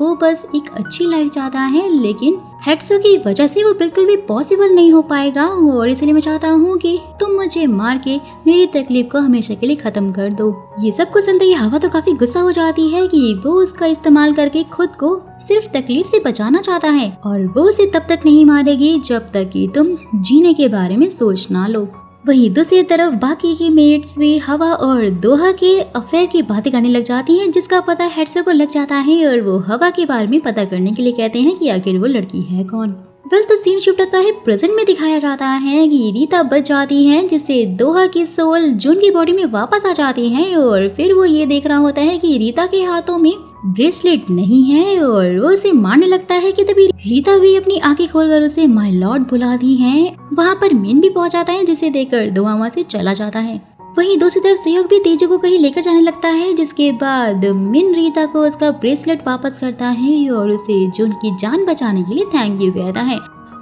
वो बस एक अच्छी लाइफ चाहता है, लेकिन हेड्सो की वजह से वो बिल्कुल भी पॉसिबल नहीं हो पाएगा और इसलिए मैं चाहता हूँ कि तुम मुझे मार के मेरी तकलीफ को हमेशा के लिए खत्म कर दो। ये सब कुछ सुनते ही हवा तो काफी गुस्सा हो जाती है कि वो उसका इस्तेमाल करके खुद को सिर्फ तकलीफ से बचाना चाहता है और वो उसे तब तक नहीं मारेगी जब तक कि तुम जीने के बारे में सोच ना लो। वहीं दूसरी तरफ बाकी की मेट्स भी हवा और दोहा के अफेयर की बातें करने लग जाती हैं, जिसका पता हेड्सो को लग जाता है और वो हवा के बारे में पता करने के लिए कहते हैं कि आखिर वो लड़की है कौन। वेल तो सीन शिफ्ट होता है प्रेजेंट में दिखाया जाता है कि रीता बच जाती है, जिससे दोहा की सोल जून की बॉडी में वापस आ जाती है और फिर वो ये देख रहा होता है कि रीता के हाथों में ब्रेसलेट नहीं है और वो उसे मारने लगता है कि तभी रीता भी अपनी आंखें खोलकर उसे माय लॉर्ड बुलाती है। वहाँ पर मीन भी पहुँच जाता है, जिसे देखकर दोहा वहाँ से चला जाता है। वहीं दूसरी तरफ सहयोग भी तेजू को कहीं लेकर जाने लगता है, जिसके बाद मिन रीता को उसका ब्रेसलेट वापस करता है और उसे जून की जान बचाने के लिए थैंक यू कहता है।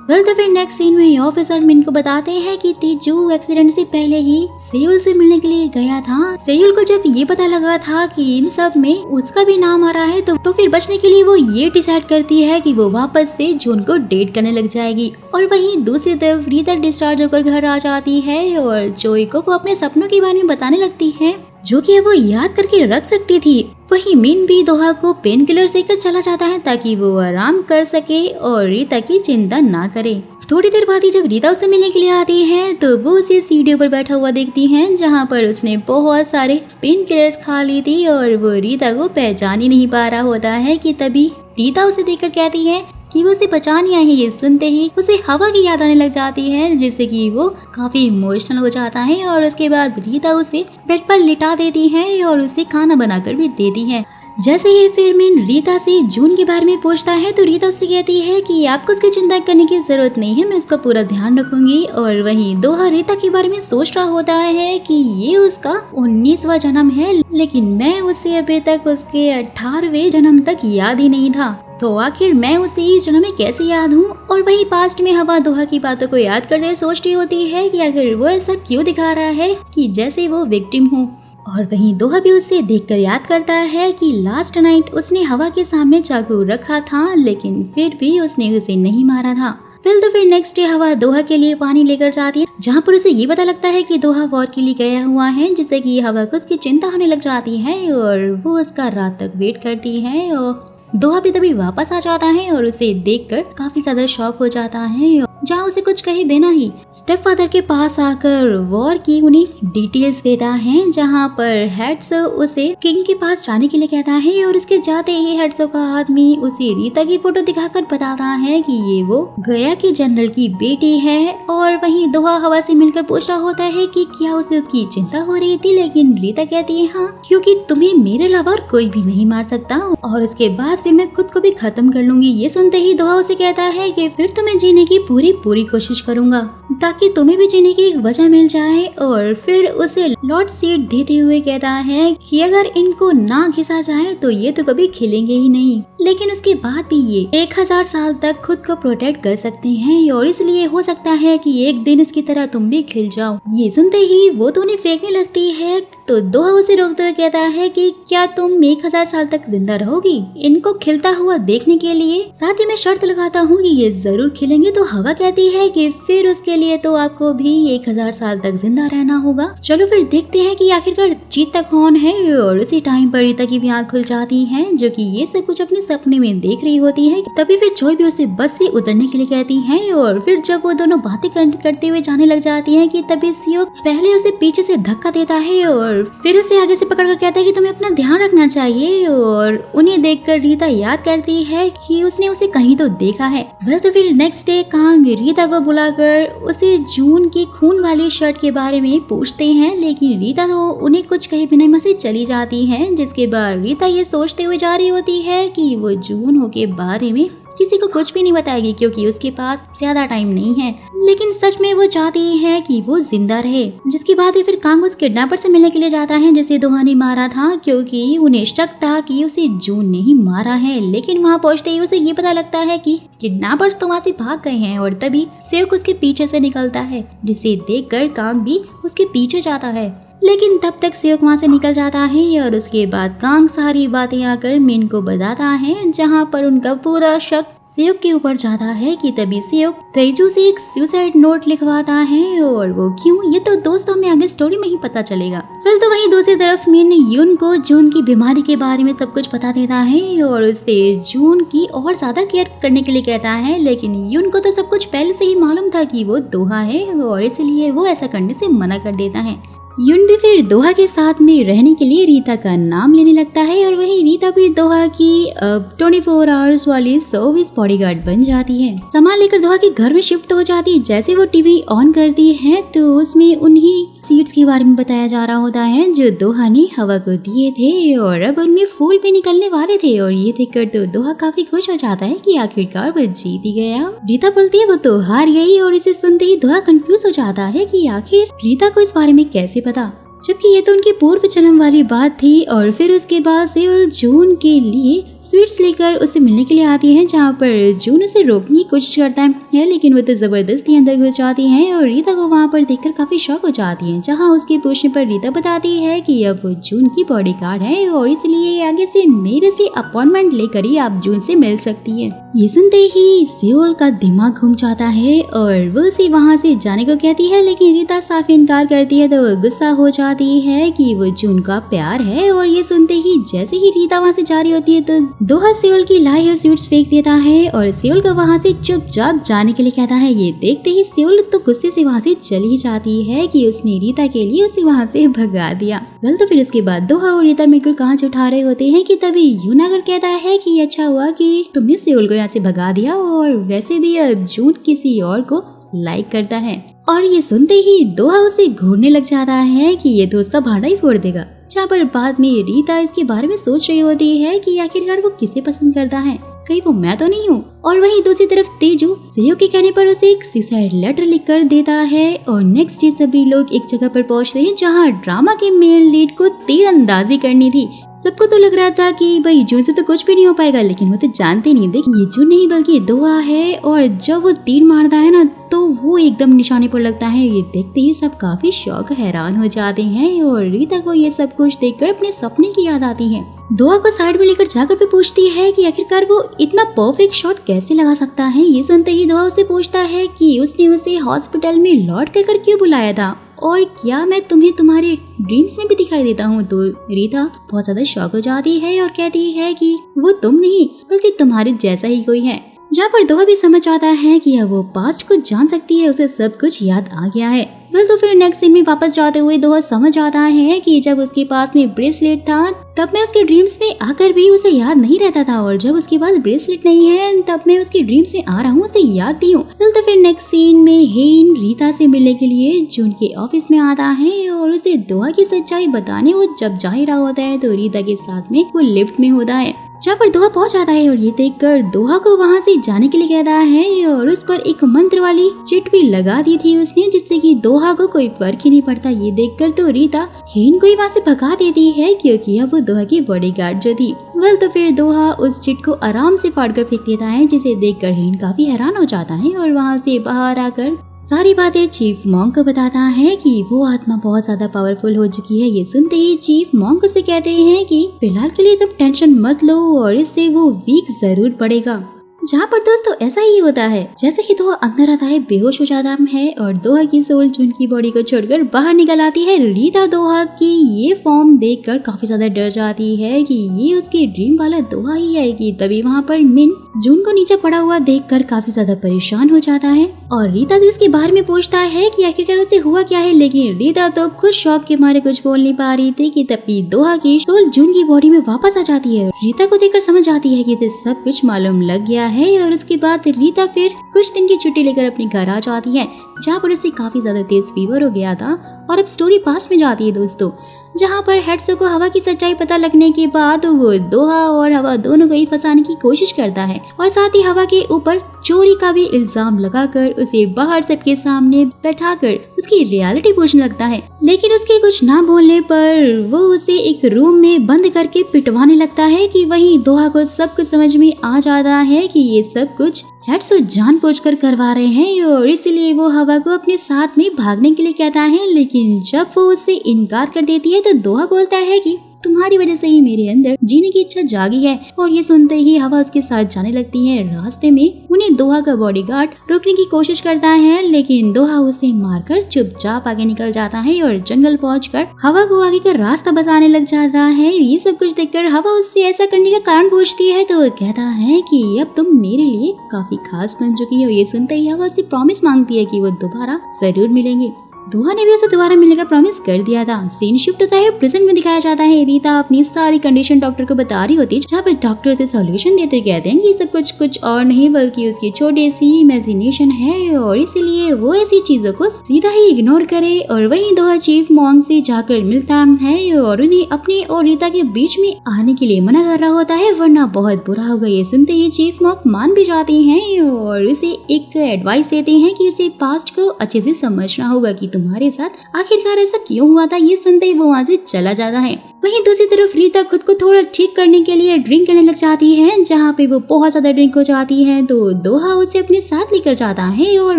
तो फिर नेक्स्ट सीन में ऑफिसर मिन को बताते हैं कि तेजू एक्सीडेंट से पहले ही सेयुल से मिलने के लिए गया था। सेयुल को जब ये पता लगा था कि इन सब में उसका भी नाम आ रहा है तो फिर बचने के लिए वो ये डिसाइड करती है कि वो वापस से जून को डेट करने लग जाएगी। और वहीं दूसरी तरफ रीता डिस्चार्ज होकर घर आ जाती है और जोई को वो अपने सपनों के बारे में बताने लगती है जो कि वो याद करके रख सकती थी। वहीं मिन भी दोहा को पेन किलर देकर चला जाता है ताकि वो आराम कर सके और रीता की चिंता ना करे। थोड़ी देर बाद ही जब रीता उससे मिलने के लिए आती है तो वो उसे सीढ़ियों पर बैठा हुआ देखती है, जहाँ पर उसने बहुत सारे पेन किलर्स खा ली थी और वो रीता को पहचान ही नहीं पा रहा होता है कि तभी रीता उसे देखकर कहती है कि वो उसे बचाने आई है। ये सुनते ही उसे हवा की याद आने लग जाती है, जिससे कि वो काफी इमोशनल हो जाता है और उसके बाद रीता उसे बेड पर लिटा देती है और उसे खाना बनाकर भी देती है। जैसे ही फिर मिन रीता से जून के बारे में पूछता है तो रीता उससे कहती है कि आपको उसकी चिंता करने की जरूरत नहीं है, मैं उसका पूरा ध्यान रखूंगी। और वहीं दोहा रीता के बारे में सोच रहा होता है कि ये उसका 19वां जन्म है, लेकिन मैं उसे अभी तक उसके 18वें जन्म तक याद ही नहीं था, तो आखिर मैं उसे इस जन्म में कैसे याद हूँ। और वही पास्ट में हवा दोहा की बातों को याद करते सोच रही होती है कि आखिर वो ऐसा क्यों दिखा रहा है कि जैसे वो विक्टिम हो। और वहीं दोहा भी उससे देखकर याद करता है कि लास्ट नाइट उसने हवा के सामने चाकू रखा था, लेकिन फिर भी उसने उसे नहीं मारा था। फिर नेक्स्ट डे हवा दोहा के लिए पानी लेकर जाती है, जहाँ पर उसे ये पता लगता है कि दोहा वॉर के लिए गया हुआ है, जिससे कि हवा को उसकी चिंता होने लग जाती है और वो उसका रात तक वेट करती है। और दोहा भी तभी वापस आ जाता है और उसे देखकर काफी ज्यादा शॉक हो जाता है, जहाँ उसे कुछ कहे बिना ही स्टेप फादर के पास आकर वॉर की उन्हें डिटेल्स देता है, जहाँ पर हेड्स उसे किंग के पास जाने के लिए कहता है और उसके जाते ही हेड्सो का आदमी उसे रीता की फोटो दिखाकर बताता है कि ये वो गया के जनरल की बेटी है। और वहीं दोहा हवा से मिलकर पूछ रहा होता है कि क्या उसे उसकी चिंता हो रही थी, लेकिन रीता कहती है हाँ, क्योंकि तुम्हें मेरे अलावा और कोई भी नहीं मार सकता और उसके बाद फिर मैं खुद को भी खत्म कर लूंगी। ये सुनते ही दोहा उसे कहता है कि फिर तुम्हें जीने की पूरी कोशिश करूंगा ताकि तुम्हें भी जीने की एक वजह मिल जाए। और फिर उसे लॉर्ड सीड देते हुए कहता है कि अगर इनको ना घिसा जाए तो ये तो कभी खिलेंगे ही नहीं, लेकिन उसके बाद भी ये 1000 साल तक खुद को प्रोटेक्ट कर सकते हैं और इसलिए हो सकता है कि एक दिन इसकी तरह तुम भी खिल जाओ। ये सुनते ही वो तो उन्हें फेंकने लगती है, तो दोहा उसे रोकते हुए कहता है कि क्या तुम 1000 साल तक जिंदा रहोगी इनको खिलता हुआ देखने के लिए, साथ ही मैं शर्त लगाता हूँ कि ये जरूर खिलेंगे। तो हवा कहती है कि फिर उसके लिए तो आपको भी 1000 साल तक जिंदा रहना होगा। चलो फिर देखते हैं कि आखिरकार जीतता कौन है। और उसी टाइम पर रीता की भी आँख खुल जाती है, जो कि ये सब कुछ अपने सपने में देख रही होती है। तभी फिर जोई भी उसे बस से उतरने के लिए कहती है और फिर जब वो दोनों बातें करते हुए जाने लग जाती है कि तभी सियो पहले उसे पीछे से धक्का देता है और फिर उसे आगे से पकड़कर कहता है कि तुम्हें अपना ध्यान रखना चाहिए। और उन्हें देखकर रीता याद करती है कि उसने उसे कहीं तो देखा है। तो फिर नेक्स्ट डे कांग रीता को बुलाकर उसे जून की खून वाली शर्ट के बारे में पूछते हैं, लेकिन रीता तो उन्हें कुछ कहे बिना वहाँ से चली जाती है। जिसके बाद रीता ये सोचते हुए जा रही होती है कि वो जून हो के बारे में किसी को कुछ भी नहीं बताएगी, क्योंकि उसके पास ज्यादा टाइम नहीं है। लेकिन सच में वो चाहती है कि वो जिंदा रहे। जिसके बाद फिर कांग उस किडनैपर से मिलने के लिए जाता है जिसे दोहा ने मारा था, क्योंकि उन्हें शक था कि उसे जून ने ही मारा है। लेकिन वहाँ पहुँचते ही उसे ये पता लगता है कि किडनैपर्स तो वहाँ से भाग गए हैं। और तभी सेवक उसके पीछे से निकलता है, जिसे देखकर कांग भी उसके पीछे जाता है। लेकिन तब तक सेवक वहाँ से निकल जाता है और उसके बाद कांग सारी बातें आकर मिन को बताता है, जहाँ पर उनका पूरा शक सेवक के ऊपर जाता है कि तभी सेवक तेजू से एक सुसाइड नोट लिखवाता है। और वो क्यों, ये तो दोस्तों में आगे स्टोरी में ही पता चलेगा। फिर तो वहीं दूसरी तरफ मिन यून को जून की बीमारी के बारे में सब कुछ बता देता है और उसे जून की और ज्यादा केयर करने के लिए कहता है। लेकिन यून को तो सब कुछ पहले से ही मालूम था कि वो दोहा है और इसलिए वो ऐसा करने से मना कर देता है। यून भी फिर दोहा के साथ में रहने के लिए रीता का नाम लेने लगता है और वहीं रीता भी दोहा की 24 आवर्स वाली सर्विस बॉडीगार्ड बन जाती है। सामान लेकर दोहा के घर में शिफ्ट हो जाती है। जैसे वो टीवी ऑन करती है तो उसमें उन्हीं सीड्स के बारे में बताया जा रहा होता है जो दोहा ने हवा को दिए थे और अब उनमें फूल भी निकलने वाले थे। और ये देखकर तो दोहा काफी खुश हो जाता है कि आखिरकार वो जीत ही गया। रीता बोलती है वो तो हार गई और इसे सुनते ही दोहा कंफ्यूज हो जाता है कि आखिर रीता को इस बारे में कैसे पता। जबकि ये तो उनकी पूर्व जन्म वाली बात थी। और फिर उसके बाद सेओल जून के लिए स्वीट्स लेकर उसे मिलने के लिए आती है, जहाँ पर जून उसे रोकने की कोशिश करता है लेकिन वो तो जबरदस्ती अंदर घुस जाती है और रीता को वहाँ पर देखकर काफी शॉक हो जाती है, जहाँ उसके पूछने पर रीता बताती है कि अब वो जून की बॉडीगार्ड है और इसलिए आगे से मेरे से अपॉइंटमेंट लेकर ही आप जून से मिल सकती है। ये सुनते ही सेओल का दिमाग घूम जाता है और वो उसे वहाँ से जाने को कहती है, लेकिन रीता साफ इनकार करती है तो वो गुस्सा हो जाती है कि वो जून का प्यार है। और ये सुनते ही जैसे ही रीता वहाँ से जा रही होती है तो दोहा सेओल की लाई हुई स्वीट्स फेंक देता है और सेओल को वहाँ से चुपचाप जाने के लिए कहता है। ये देखते ही सेओल तो गुस्से से वहाँ से चली जाती है कि उसने रीता के लिए उसे वहाँ से भगा दिया। तो फिर उसके बाद दोहा और रीता मिलकर कांच उठा रहे होते हैं कि तभी यूनागर कहता है कि अच्छा हुआ कि तुमने सेओल को यहाँ से भगा दिया और वैसे भी अब जून किसी और को लाइक करता है। और ये सुनते ही दोहा उसे घूरने लग जाता है कि ये तो उसका भांडा ही फोड़ देगा, जहाँ पर बाद में रीता इसके बारे में सोच रही होती है कि आखिरकार वो किसे पसंद करता है, कहीं वो मैं तो नहीं हूँ। और वहीं दूसरी तरफ तेजू सेओ के कहने पर उसे एक सुसाइड लेटर लिख कर देता है और नेक्स्ट डे सभी लोग एक जगह पर पहुँचते हैं जहाँ ड्रामा के मेन लीड को तीरंदाजी करनी थी। सबको तो लग रहा था कि भाई जून से तो कुछ भी नहीं हो पाएगा, लेकिन वो तो जानते नहीं थे कि ये जून नहीं बल्कि दोहा है। और जब वो तीर मारता है ना तो वो एकदम निशाने पर लगता है। ये देखते ही सब काफी शौक हैरान हो जाते हैं और रीता को ये सब कुछ देखकर अपने सपने की याद आती है। दोहा को साइड में लेकर जाकर भी पूछती है कि आखिरकार वो इतना परफेक्ट शॉट कैसे लगा सकता है। ये सुनते ही दोहा उसे पूछता है कि उसने उसे हॉस्पिटल में लौट कर क्यों बुलाया था और क्या मैं तुम्हें तुम्हारे ड्रीम्स में भी दिखाई देता हूँ। तो रीता बहुत ज्यादा शॉक हो जाती है और कहती है कि वो तुम नहीं बल्कि तुम्हारे जैसा ही कोई है, जहाँ पर दोहा भी समझ आता है कि अब वो पास्ट को जान सकती है, उसे सब कुछ याद आ गया है। तो फिर नेक्स्ट सीन में वापस जाते हुए दोहा समझ आता है कि जब उसके पास में ब्रेसलेट था तब मैं उसके ड्रीम्स में आकर भी उसे याद नहीं रहता था और जब उसके पास ब्रेसलेट नहीं है तब मैं उसके ड्रीम्स में आ रहा हूँ, उसे याद भी हूँ। तो फिर नेक्स्ट सीन में हेन रीता से मिलने के लिए जून के ऑफिस में आता है और उसे दोहा की सच्चाई बताने वो जब जा ही रहा होता है तो रीता के साथ में वो लिफ्ट में होता है, जहाँ पर दोहा पहुंच जाता है और ये देखकर दोहा को वहाँ से जाने के लिए कहता है और उस पर एक मंत्र वाली चिट भी लगा दी थी उसने, जिससे कि दोहा को कोई फर्क ही नहीं पड़ता। ये देखकर तो रीता हेन को ही वहाँ से भगा देती है क्योंकि अब वो दोहा की बॉडीगार्ड जो थी। तो फिर दोहा उस चिट को आराम से फाड़ कर फेंक देता है, जिसे देखकर हेन काफी हैरान हो जाता है और वहाँ से बाहर आकर सारी बातें चीफ मॉन्क को बताता है कि वो आत्मा बहुत ज्यादा पावरफुल हो चुकी है। ये सुनते ही चीफ मॉन्क उसे कहते हैं कि फिलहाल के लिए तुम टेंशन मत लो और इससे वो वीक जरूर पड़ेगा। जहाँ पर दोस्तों ऐसा ही होता है, जैसे ही दोहा अंदर आता है बेहोश हो जाता है और दोहा की सोल जून की बॉडी को छोड़कर बाहर निकल आती है। रीता दोहा की ये फॉर्म देखकर काफी ज्यादा डर जाती है कि ये उसकी ड्रीम वाला दोहा ही है कि तभी वहाँ पर मिन जून को नीचे पड़ा हुआ देखकर काफी ज्यादा परेशान हो जाता है और रीता से इसके बारे में पूछता है कि आखिरकार उसे हुआ क्या है, लेकिन रीता तो खुद शौक के मारे कुछ बोल नहीं पा रही थी कि तभी दोहा की सोल जून की बॉडी में वापस आ जाती है। रीता को देखकर समझ आती है कि इसे सब कुछ मालूम लग गया है और उसके बाद रीता फिर कुछ दिन की छुट्टी लेकर अपने घर आ जाती है, जहाँ पर उसे काफी ज्यादा तेज फीवर हो गया था। और अब स्टोरी पास में जाती है दोस्तों, जहाँ पर हेट्सो को हवा की सच्चाई पता लगने के बाद वो दोहा और हवा दोनों को ही फंसाने की कोशिश करता है और साथ ही हवा के ऊपर चोरी का भी इल्जाम लगाकर उसे बाहर सबके सामने बैठाकर उसकी रियलिटी पूछने लगता है। लेकिन उसके कुछ ना बोलने पर वो उसे एक रूम में बंद करके पिटवाने लगता है कि वहीं दोहा को सब कुछ समझ में आ जाता है कि ये सब कुछ हेट्सो जानबूझकर करवा रहे हैं और इसलिए वो हवा को अपने साथ में भागने के लिए कहता है। लेकिन जब वो उससे इनकार कर देती है तो दोहा बोलता है कि तुम्हारी वजह से ही मेरे अंदर जीने की इच्छा जागी है। और ये सुनते ही हवा उसके साथ जाने लगती है। रास्ते में उन्हें दोहा का बॉडीगार्ड रोकने की कोशिश करता है, लेकिन दोहा उसे मारकर चुपचाप आगे निकल जाता है और जंगल पहुंचकर हवा को आगे का रास्ता बताने लग जाता है। ये सब कुछ देखकर हवा उससे ऐसा करने का कारण पूछती है तो वो कहता है कि अब तुम मेरे लिए काफी खास बन चुकी हो। ये सुनते ही हवा उससे प्रॉमिस मांगती है कि वो दोबारा जरूर मिलेंगे। दोहा ने भी उसे दोबारा मिलने का प्रॉमिस कर दिया था। सीन शिफ्ट होता है प्रेजेंट में दिखाया जाता है। रीता अपनी सारी कंडीशन डॉक्टर को बता रही होती है, जहाँ पे डॉक्टर उसे सॉल्यूशन देते कहते हैं कि सब कुछ और नहीं बल्कि उसकी छोटी सी इमेजिनेशन है और इसीलिए वो ऐसी चीजों को सीधा ही इग्नोर करे। और वहीं दोहा चीफ मॉन्क से जाकर मिलता है और उन्हें अपने और रीता के बीच में आने के लिए मना कर रहा होता है, वरना बहुत बुरा होगा। ये सुनते ही चीफ मॉन्क मान भी जाती हैं और उसे एक एडवाइस देते हैं कि उसे पास्ट को अच्छे से समझना होगा कि तुम्हारे साथ आखिरकार ऐसा क्यों हुआ था। ये सुनते ही वो वहाँ से चला जाता है। वहीं दूसरी तरफ रीता खुद को थोड़ा ठीक करने के लिए ड्रिंक करने लग जाती है, जहाँ पे वो बहुत ज्यादा ड्रिंक हो जाती है तो दोहा उसे अपने साथ लेकर जाता है और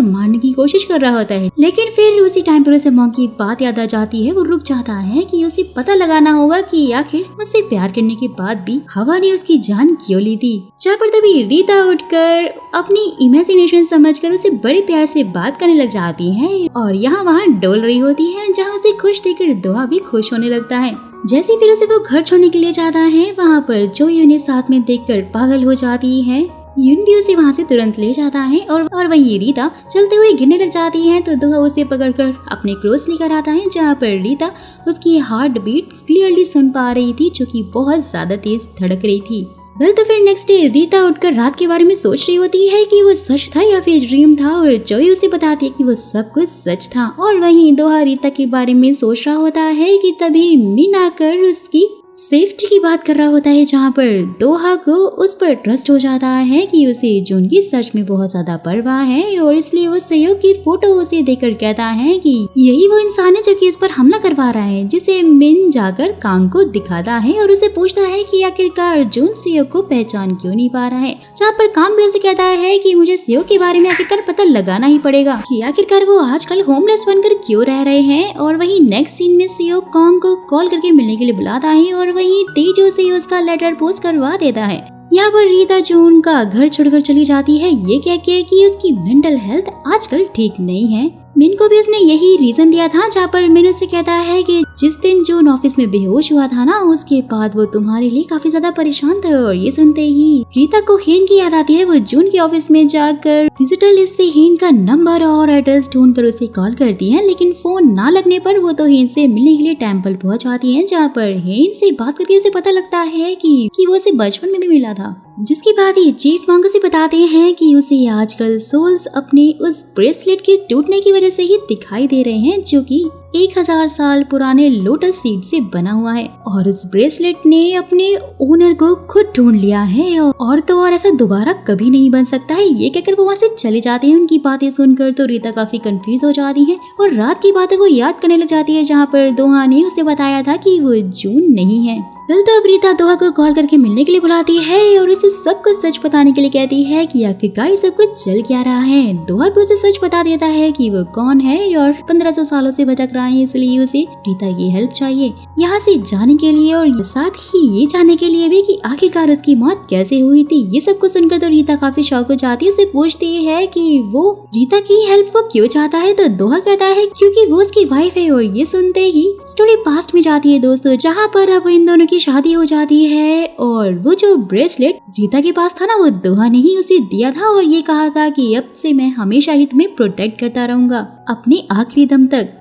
मारने की कोशिश कर रहा होता है। लेकिन फिर उसी टाइम पर उसे मॉन्क की बात याद आ जाती है। वो रुक जाता है कि उसे पता लगाना होगा कि आखिर उससे प्यार करने के बाद भी हवा ने उसकी जान क्यों ली थी। जहाँ पर तभी रीता उठकर अपनी इमेजिनेशन समझकर उसे बड़े प्यार से बात करने लग जाती है और यहाँ वहाँ डोल रही होती है, जहाँ उसे खुश देखकर दोहा भी खुश होने लगता है। जैसे फिर उसे वो घर छोड़ने के लिए जाता है, वहाँ पर जो यून साथ में देखकर पागल हो जाती है। यून भी उसे वहाँ से तुरंत ले जाता है और वहीं रीता चलते हुए गिरने लग जाती है तो दोहा उसे पकड़कर अपने क्लोज लेकर आता है, जहाँ पर रीता उसकी हार्ट बीट क्लियरली सुन पा रही थी, जो कि बहुत ज्यादा तेज धड़क रही थी। तो फिर नेक्स्ट डे रीता उठकर रात के बारे में सोच रही होती है कि वो सच था या फिर ड्रीम था, और जोई उसे बताती है कि वो सब कुछ सच था। और वहीं दोहा रीता के बारे में सोच रहा होता है कि तभी मिन आकर उसकी सेफ्टी की बात कर रहा होता है, जहाँ पर दोहा को उस पर ट्रस्ट हो जाता है कि उसे जून की सच में बहुत ज्यादा परवाह है, और इसलिए वो सहयोग की फोटो उसे देखकर कहता है कि यही वो इंसान है जो कि इस पर हमला करवा रहा है, जिसे मिन जाकर कांग को दिखाता है और उसे पूछता है कि आखिरकार जून सहयोग को पहचान क्यों नहीं पा रहा है। जहाँ पर कांग भी उसे कहता है कि मुझे सहयोग के बारे में आखिरकार पता लगाना ही पड़ेगा कि आखिरकार वो आजकल होमलेस बनकर क्यों रह रहे हैं। और वही नेक्स्ट सीन में सहयोग कांग को कॉल करके मिलने के लिए बुलाता है और वहीं तेजू से उसका लेटर पोस्ट करवा देता है। यहाँ पर रीता जून का घर छोड़कर चली जाती है, ये कह के कि उसकी मेंटल हेल्थ आजकल ठीक नहीं है। मिन को भी उसने यही रीजन दिया था, जहाँ पर मिन उससे कहता है कि जिस दिन जून ऑफिस में बेहोश हुआ था ना, उसके बाद वो तुम्हारे लिए काफी ज्यादा परेशान था। और ये सुनते ही रीता को हेन की याद आती है। वो जून के ऑफिस में जाकर विजिटर लिस्ट से हेन का नंबर और एड्रेस ढूंढकर उसे कॉल करती है, लेकिन फोन ना लगने पर वो तो हेन से मिलने के लिए टेम्पल पहुंच जाती है, जहाँ पर हेन से बात करके उसे पता लगता है कि वो उसे बचपन में भी मिला था। जिसके बाद ही चीफ मांगो से बताते हैं कि उसे आजकल सोल्स अपने उस ब्रेसलेट के टूटने की वजह से ही दिखाई दे रहे हैं, जो कि 1000 साल पुराने लोटस सीड से बना हुआ है, और उस ब्रेसलेट ने अपने ओनर को खुद ढूंढ लिया है और तो और ऐसा दोबारा कभी नहीं बन सकता है। ये कहकर वो वहाँ से चले जाते हैं। उनकी बातें सुनकर तो रीता काफी कंफ्यूज हो जाती है और रात की बातों को याद करने लग जाती है, जहाँ पर दोहा ने उसे बताया था कि वो जून नहीं है। तो अब रीता दोहा को कॉल करके मिलने के लिए बुलाती है और उसे सब कुछ सच बताने के लिए कहती है कि आखिरकार सब कुछ चल क्या रहा है। दोहा भी उसे सच बता देता है कि वो कौन है और 1500 सालों से भटक रहा है, इसलिए उसे रीता की हेल्प चाहिए यहाँ से जाने के लिए, और साथ ही ये जानने के लिए भी कि आखिरकार उसकी मौत कैसे हुई थी। ये सब कुछ सुनकर तो रीता काफी शॉक हो जाती है। उसे पूछती है कि वो रीता की हेल्प वो क्यों चाहता है, तो दोहा कहता है क्योंकि वो उसकी वाइफ है। और ये सुनते ही स्टोरी पास्ट में जाती है दोस्तों, जहाँ पर अब इन दोनों शादी हो जाती है, और वो जो ब्रेसलेट रीता के पास था ना, वो दोहा ने ही उसे दिया था और ये कहा था कि अब से मैं हमेशा ही तुम्हें प्रोटेक्ट करता रहूंगा अपने आखिरी दम तक।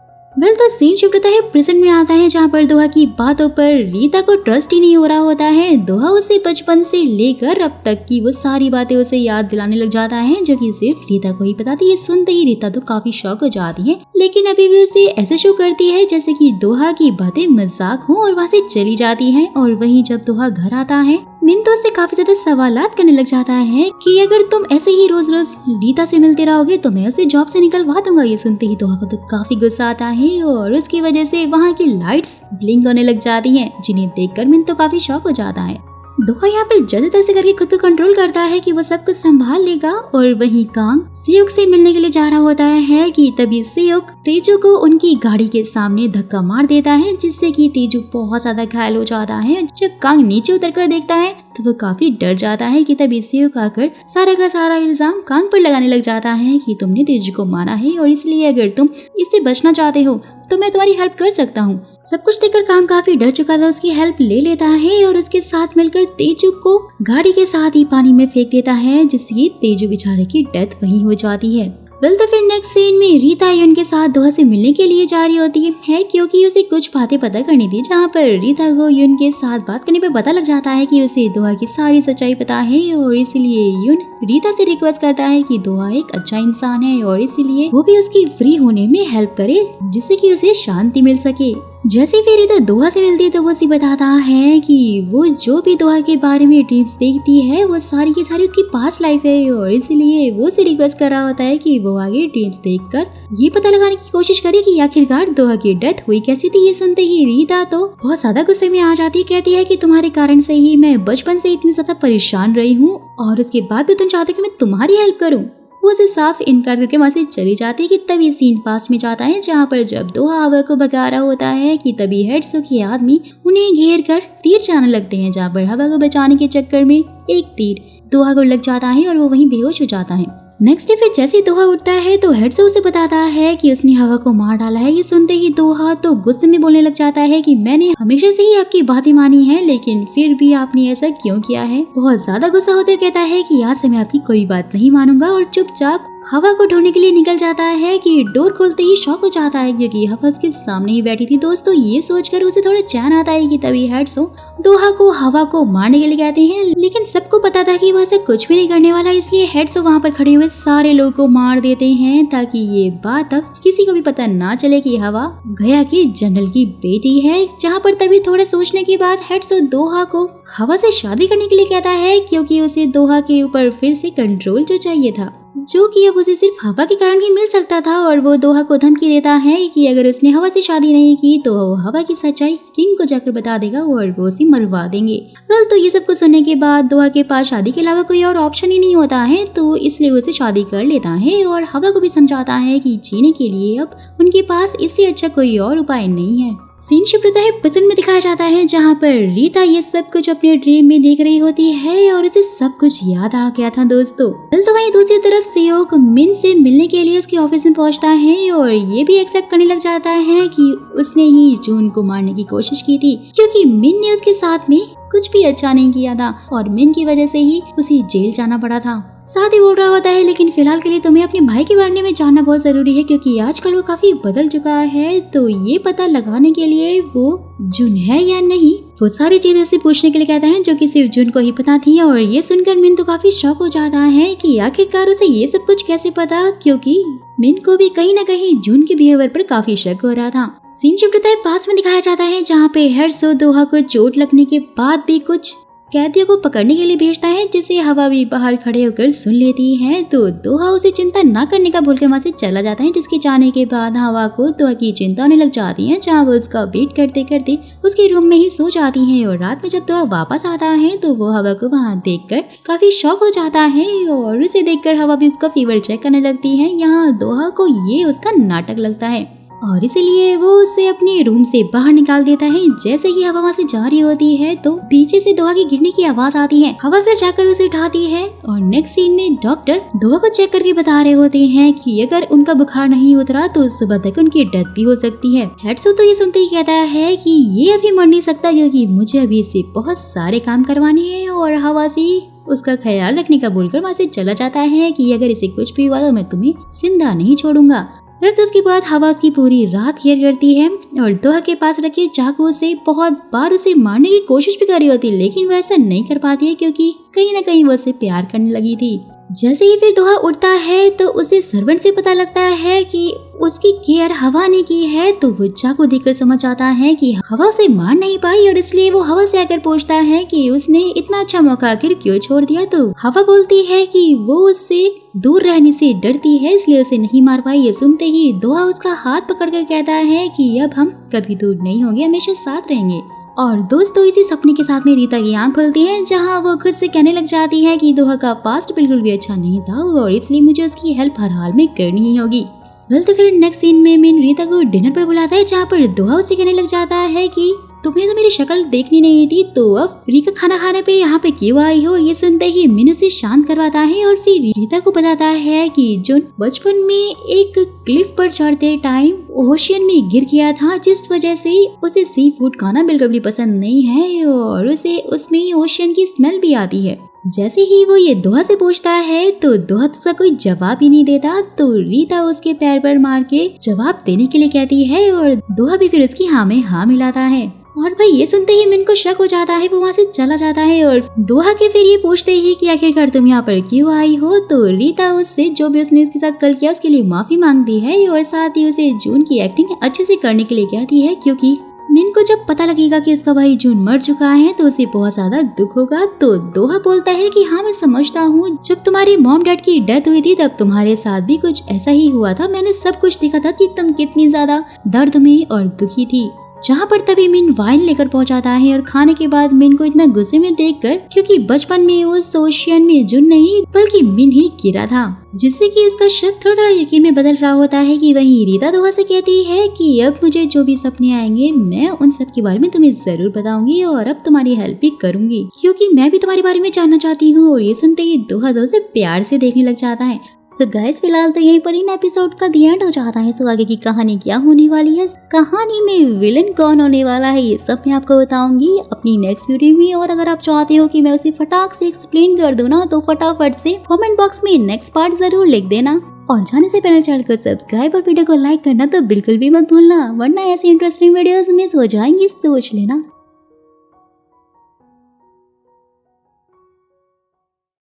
तो सीन शिफ्ट होता है प्रेजेंट में आता है, जहाँ पर दोहा की बातों पर रीता को ट्रस्ट ही नहीं हो रहा होता है। दोहा उसे बचपन से लेकर अब तक की वो सारी बातें उसे याद दिलाने लग जाता है, जो कि सिर्फ रीता को ही पता थी। ये सुनते ही रीता तो काफी शॉक हो जाती है, लेकिन अभी भी उसे ऐसे शो करती है जैसे कि दोहा की बातें मजाक हो और वहाँ से चली जाती है। और वहीं जब दोहा घर आता है, मिन तो उससे काफी ज्यादा सवालात करने लग जाता है कि अगर तुम ऐसे ही रोज रोज रीता से मिलते रहोगे तो मैं उसे जॉब से निकलवा दूंगा। ये सुनते ही दोहा को तो काफी गुस्सा आता है और उसकी वजह से वहाँ की लाइट्स ब्लिंक होने लग जाती हैं, जिन्हें देखकर मिन तो काफी शॉक हो जाता है। दोहा यहाँ पर जल्दी तैसे करके खुद को कंट्रोल करता है कि वो सब कुछ संभाल लेगा। और वहीं कांग सेयोक से मिलने के लिए जा रहा होता है कि तभी सेयोक तेजू को उनकी गाड़ी के सामने धक्का मार देता है, जिससे कि तेजू बहुत ज्यादा घायल हो जाता है। जब कांग नीचे उतरकर देखता है तो वो काफी डर जाता है कि तभी सेयोक आकर सारा का सारा इल्जाम कांग पर लगाने लग जाता है कि तुमने तेजू को मारा है और इसलिए अगर तुम इससे बचना चाहते हो तो मैं तुम्हारी हेल्प कर सकता हूँ। सब कुछ देखकर कांग काफी डर चुका था, उसकी हेल्प ले लेता है और उसके साथ मिलकर तेजू को गाड़ी के साथ ही पानी में फेंक देता है, जिससे तेजू बेचारे की डेथ वहीं हो जाती है। तो फिर नेक्स्ट सीन में रीता यून के साथ दोहा से मिलने के लिए जा रही होती है, क्योंकि उसे कुछ बातें पता करनी थी। जहाँ पर रीता को यून के साथ बात करने पर पता लग जाता है कि उसे दोहा की सारी सच्चाई पता है, और इसलिए यून रीता से रिक्वेस्ट करता है कि दोहा एक अच्छा इंसान है और इसलिए वो भी उसकी फ्री होने में हेल्प करे, जिससे कि उसे शांति मिल सके। जैसे फिर रीता दोहा से मिलती है तो वो उसे बताता है कि वो जो भी दोहा के बारे में ड्रीम्स देखती है वो सारी की सारी उसकी पास्ट लाइफ है, और इसलिए वो उसे रिक्वेस्ट कर रहा होता है कि वो आगे ड्रीम्स देखकर ये पता लगाने की कोशिश करे कि आखिरकार दोहा की डेथ हुई कैसी थी। ये सुनते ही रीता तो बहुत ज्यादा गुस्से में आ जाती है, कहती है कि तुम्हारे कारण से ही मैं बचपन से इतनी ज्यादा परेशान रही हूँ और उसके बाद भी तुम चाहते कि मैं तुम्हारी हेल्प करूँ। वो उसे साफ इनकार करके वहाँ से चली जाती है कि तभी सीन पास में जाता है जहाँ पर जब दोहा हवा को भगा रहा होता है कि तभी हेडसो के आदमी उन्हें घेर कर तीर चलाने लगते हैं, जहाँ पर हवा को बचाने के चक्कर में एक तीर दोहा को लग जाता है और वो वहीं बेहोश हो जाता है। नेक्स्ट डे फिर जैसे दोहा उठता है तो हेडसो उसे बताता है कि उसने हवा को मार डाला है। ये सुनते ही दोहा तो गुस्से में बोलने लग जाता है कि मैंने हमेशा से ही आपकी बातें मानी है, लेकिन फिर भी आपने ऐसा क्यों किया है। बहुत ज्यादा गुस्सा होते कहता है कि आज से मैं आपकी कोई बात नहीं मानूंगा, और चुपचाप हवा को ढूंढने के लिए निकल जाता है कि डोर खोलते ही शॉक हो जाता है क्योंकि हवा उसके सामने ही बैठी थी। दोस्तों ये सोचकर उसे थोड़ा चैन आता है कि तभी हेडसो दोहा को हवा को मारने के लिए कहते हैं, लेकिन सबको पता था कि वो ऐसा कुछ भी नहीं करने वाला, इसलिए हेडसो वहाँ पर खड़े हुए सारे लोगों को मार देते हैं ताकि ये बात अब किसी को भी पता ना चले कि हवा गया के जनरल की बेटी है। जहाँ पर तभी थोड़ा सोचने के बाद हेडसो दोहा को हवा से शादी करने के लिए कहता है क्योंकि उसे दोहा के ऊपर फिर से कंट्रोल जो चाहिए था, जो कि अब उसे सिर्फ हवा के कारण ही मिल सकता था। और वो दोहा को धमकी देता है कि अगर उसने हवा से शादी नहीं की तो वो हवा की सच्चाई किंग को जाकर बता देगा और वो उसे मरवा देंगे। तो ये सब कुछ सुनने के बाद दोहा के पास शादी के अलावा कोई और ऑप्शन ही नहीं होता है, तो इसलिए उसे शादी कर लेता है और हवा को भी समझाता है कि जीने के लिए अब उनके पास इससे अच्छा कोई और उपाय नहीं है। सीन शिफ्ट होता है प्रेजेंट में दिखाया जाता है जहाँ पर रीता ये सब कुछ अपने ड्रीम में देख रही होती है और उसे सब कुछ याद आ गया था दोस्तों। तो वहीं दूसरी तरफ सेओक मिन से मिलने के लिए उसके ऑफिस में पहुंचता है और ये भी एक्सेप्ट करने लग जाता है कि उसने ही जून को मारने की कोशिश की थी, क्योंकि मिन ने उसके साथ में कुछ भी अच्छा नहीं किया था और मिन की वजह से ही उसे जेल जाना पड़ा था। साथ ही बोल रहा होता है लेकिन फिलहाल के लिए तुम्हें अपने भाई के बारे में जानना बहुत जरूरी है क्योंकि आजकल वो काफी बदल चुका है, तो ये पता लगाने के लिए वो जून है या नहीं वो सारी चीजें से पूछने के लिए कहता है, जो कि सिर्फ जून को ही पता थी। और ये सुनकर मिन तो काफी शॉक हो जाता है कि आखिरकार उसे ये सब कुछ कैसे पता, क्योंकि मिन को भी कहीं न कहीं जून के बिहेवियर पर काफी शक हो रहा था। सीन शिफ्ट होता है पास में दिखाया जाता है जहाँ पे हेडसो दोहा को चोट लगने के बाद भी कुछ कैदियों को पकड़ने के लिए भेजता है, जिसे हवा भी बाहर खड़े होकर सुन लेती है। तो दोहा उसे चिंता न करने का बोलकर वहाँ से चला जाता है, जिसके जाने के बाद हवा को दोहा की चिंता होने लग जाती है, जहाँ वो उसका वेट करते करते उसके रूम में ही सो जाती है। और रात में जब दोहा वापस आता है तो वो हवा को वहाँ देखकर काफी शॉक हो जाता है और उसे देखकर हवा भी उसका फीवर चेक करने लगती है। यहाँ दोहा को ये उसका नाटक लगता है और इसीलिए वो उसे अपने रूम से बाहर निकाल देता है। जैसे ही हवा वहाँ से जा रही होती है तो पीछे से दोहा की गिरने की आवाज आती है। हवा फिर जाकर उसे उठाती है और नेक्स्ट सीन में डॉक्टर दोहा को चेक करके बता रहे होते हैं कि अगर उनका बुखार नहीं उतरा तो सुबह तक उनकी डेथ भी हो सकती है। हेडसो तो ये सुनते ही कहता है कि ये अभी मर नहीं सकता क्योंकि मुझे अभी से बहुत सारे काम करवाने हैं, और हवा से उसका ख्याल रखने का बोलकर वहाँ से चला जाता है कि अगर इसे कुछ भी हुआ तो मैं तुम्हें जिंदा नहीं छोड़ूंगा। फिर तो उसके बाद हवा उसकी पूरी रात केयर करती है और दोहा के पास रखे चाकू से बहुत बार उसे मारने की कोशिश भी कर रही होती, लेकिन वो ऐसा नहीं कर पाती है क्योंकि कहीं न कहीं वो उसे प्यार करने लगी थी। जैसे ही फिर दोहा उठता है तो उसे सर्वेंट से पता लगता है कि उसकी केयर हवा ने की है, तो वो चाकू देखकर समझ आता है कि हवा से मार नहीं पाई और इसलिए वो हवा से आकर पूछता है कि उसने इतना अच्छा मौका आखिर क्यों छोड़ दिया। तो हवा बोलती है कि वो उससे दूर रहने से डरती है इसलिए उसे नहीं मार पाई। ये सुनते ही दोहा उसका हाथ पकड़कर कहता है कि अब हम कभी दूर नहीं होंगे, हमेशा साथ रहेंगे। और दोस्तों इसी सपने के साथ में रीता की आंख खुलती है, जहां वो खुद से कहने लग जाती है कि दोहा का पास्ट बिल्कुल भी अच्छा नहीं था और इसलिए मुझे उसकी हेल्प हर हाल में करनी ही होगी। तो फिर नेक्स्ट सीन में मिन रीता को डिनर पर बुलाता है, जहाँ पर दोहा उससे कहने लग जाता है कि तुम्हें तो मेरी शक्ल देखनी नहीं थी, तो अब फ्री का खाना खाने पे यहाँ पे क्यों आई हो। ये सुनते ही मिन उसे शांत करवाता है और फिर रीता को बताता है कि जो बचपन में एक क्लिफ पर चढ़ते टाइम ओशियन में गिर गया था, जिस वजह से उसे सी फूड खाना बिल्कुल भी पसंद नहीं है और उसे उसमें ओशियन की स्मेल भी आती है। जैसे ही वो ये दोहा से पूछता है तो दोहा उसका कोई जवाब ही नहीं देता, तो रीता उसके पैर पर मार के जवाब देने के लिए कहती है और दोहा भी फिर उसकी हाँ में हाँ मिलाता है। और भाई ये सुनते ही मिन को शक हो जाता है, वो वहाँ से चला जाता है और दोहा के फिर ये पूछते ही कि आखिरकार तुम यहाँ पर क्यों आई हो। तो रीता उससे जो भी उसने उसके साथ कल किया उसके लिए माफी मांगती है और साथ ही उसे जून की एक्टिंग अच्छे से करने के लिए कहती है, क्योंकि मिन को जब पता लगेगा कि उसका भाई जून मर चुका है तो उसे बहुत ज्यादा दुख होगा। तो दोहा बोलता है कि हाँ मैं समझता हूँ, जब तुम्हारी मॉम डैड की डेथ हुई थी तब तुम्हारे साथ भी कुछ ऐसा ही हुआ था। मैंने सब कुछ देखा था कि तुम कितनी ज्यादा दर्द में और दुखी थी। जहाँ पर तभी मिन वाइन लेकर पहुँचाता है और खाने के बाद मिन को इतना गुस्से में देखकर, क्योंकि बचपन में उस ओशियन में जून नहीं बल्कि मिन ही गिरा था, जिससे कि उसका शक थोड़ा थोड़ा यकीन में बदल रहा होता है। कि वहीं रीता दोहा से कहती है कि अब मुझे जो भी सपने आएंगे मैं उन सब के बारे में तुम्हें जरूर बताऊंगी और अब तुम्हारी हेल्प भी करूंगी, क्योंकि मैं भी तुम्हारे बारे में जानना चाहती हूँ। और ये सुनते ही दोहा दो से प्यार से देखने लग जाता है। सो गाइस फिलहाल तो यहीं पर इन एपिसोड का दी एंड हो जाता है। सो आगे की कहानी क्या होने वाली है, कहानी में विलन कौन होने वाला है, ये सब मैं आपको बताऊंगी अपनी नेक्स्ट वीडियो में। और अगर आप चाहते हो कि मैं उसे फटाक से एक्सप्लेन कर दूं ना, तो फटाफट से कमेंट बॉक्स में नेक्स्ट पार्ट जरूर लिख देना। और जाने से पहले चैनल को सब्सक्राइब और वीडियो को लाइक करना तो बिल्कुल भी मत भूलना, वरना ऐसी इंटरेस्टिंग वीडियोस मिस हो जाएंगी, सोच लेना।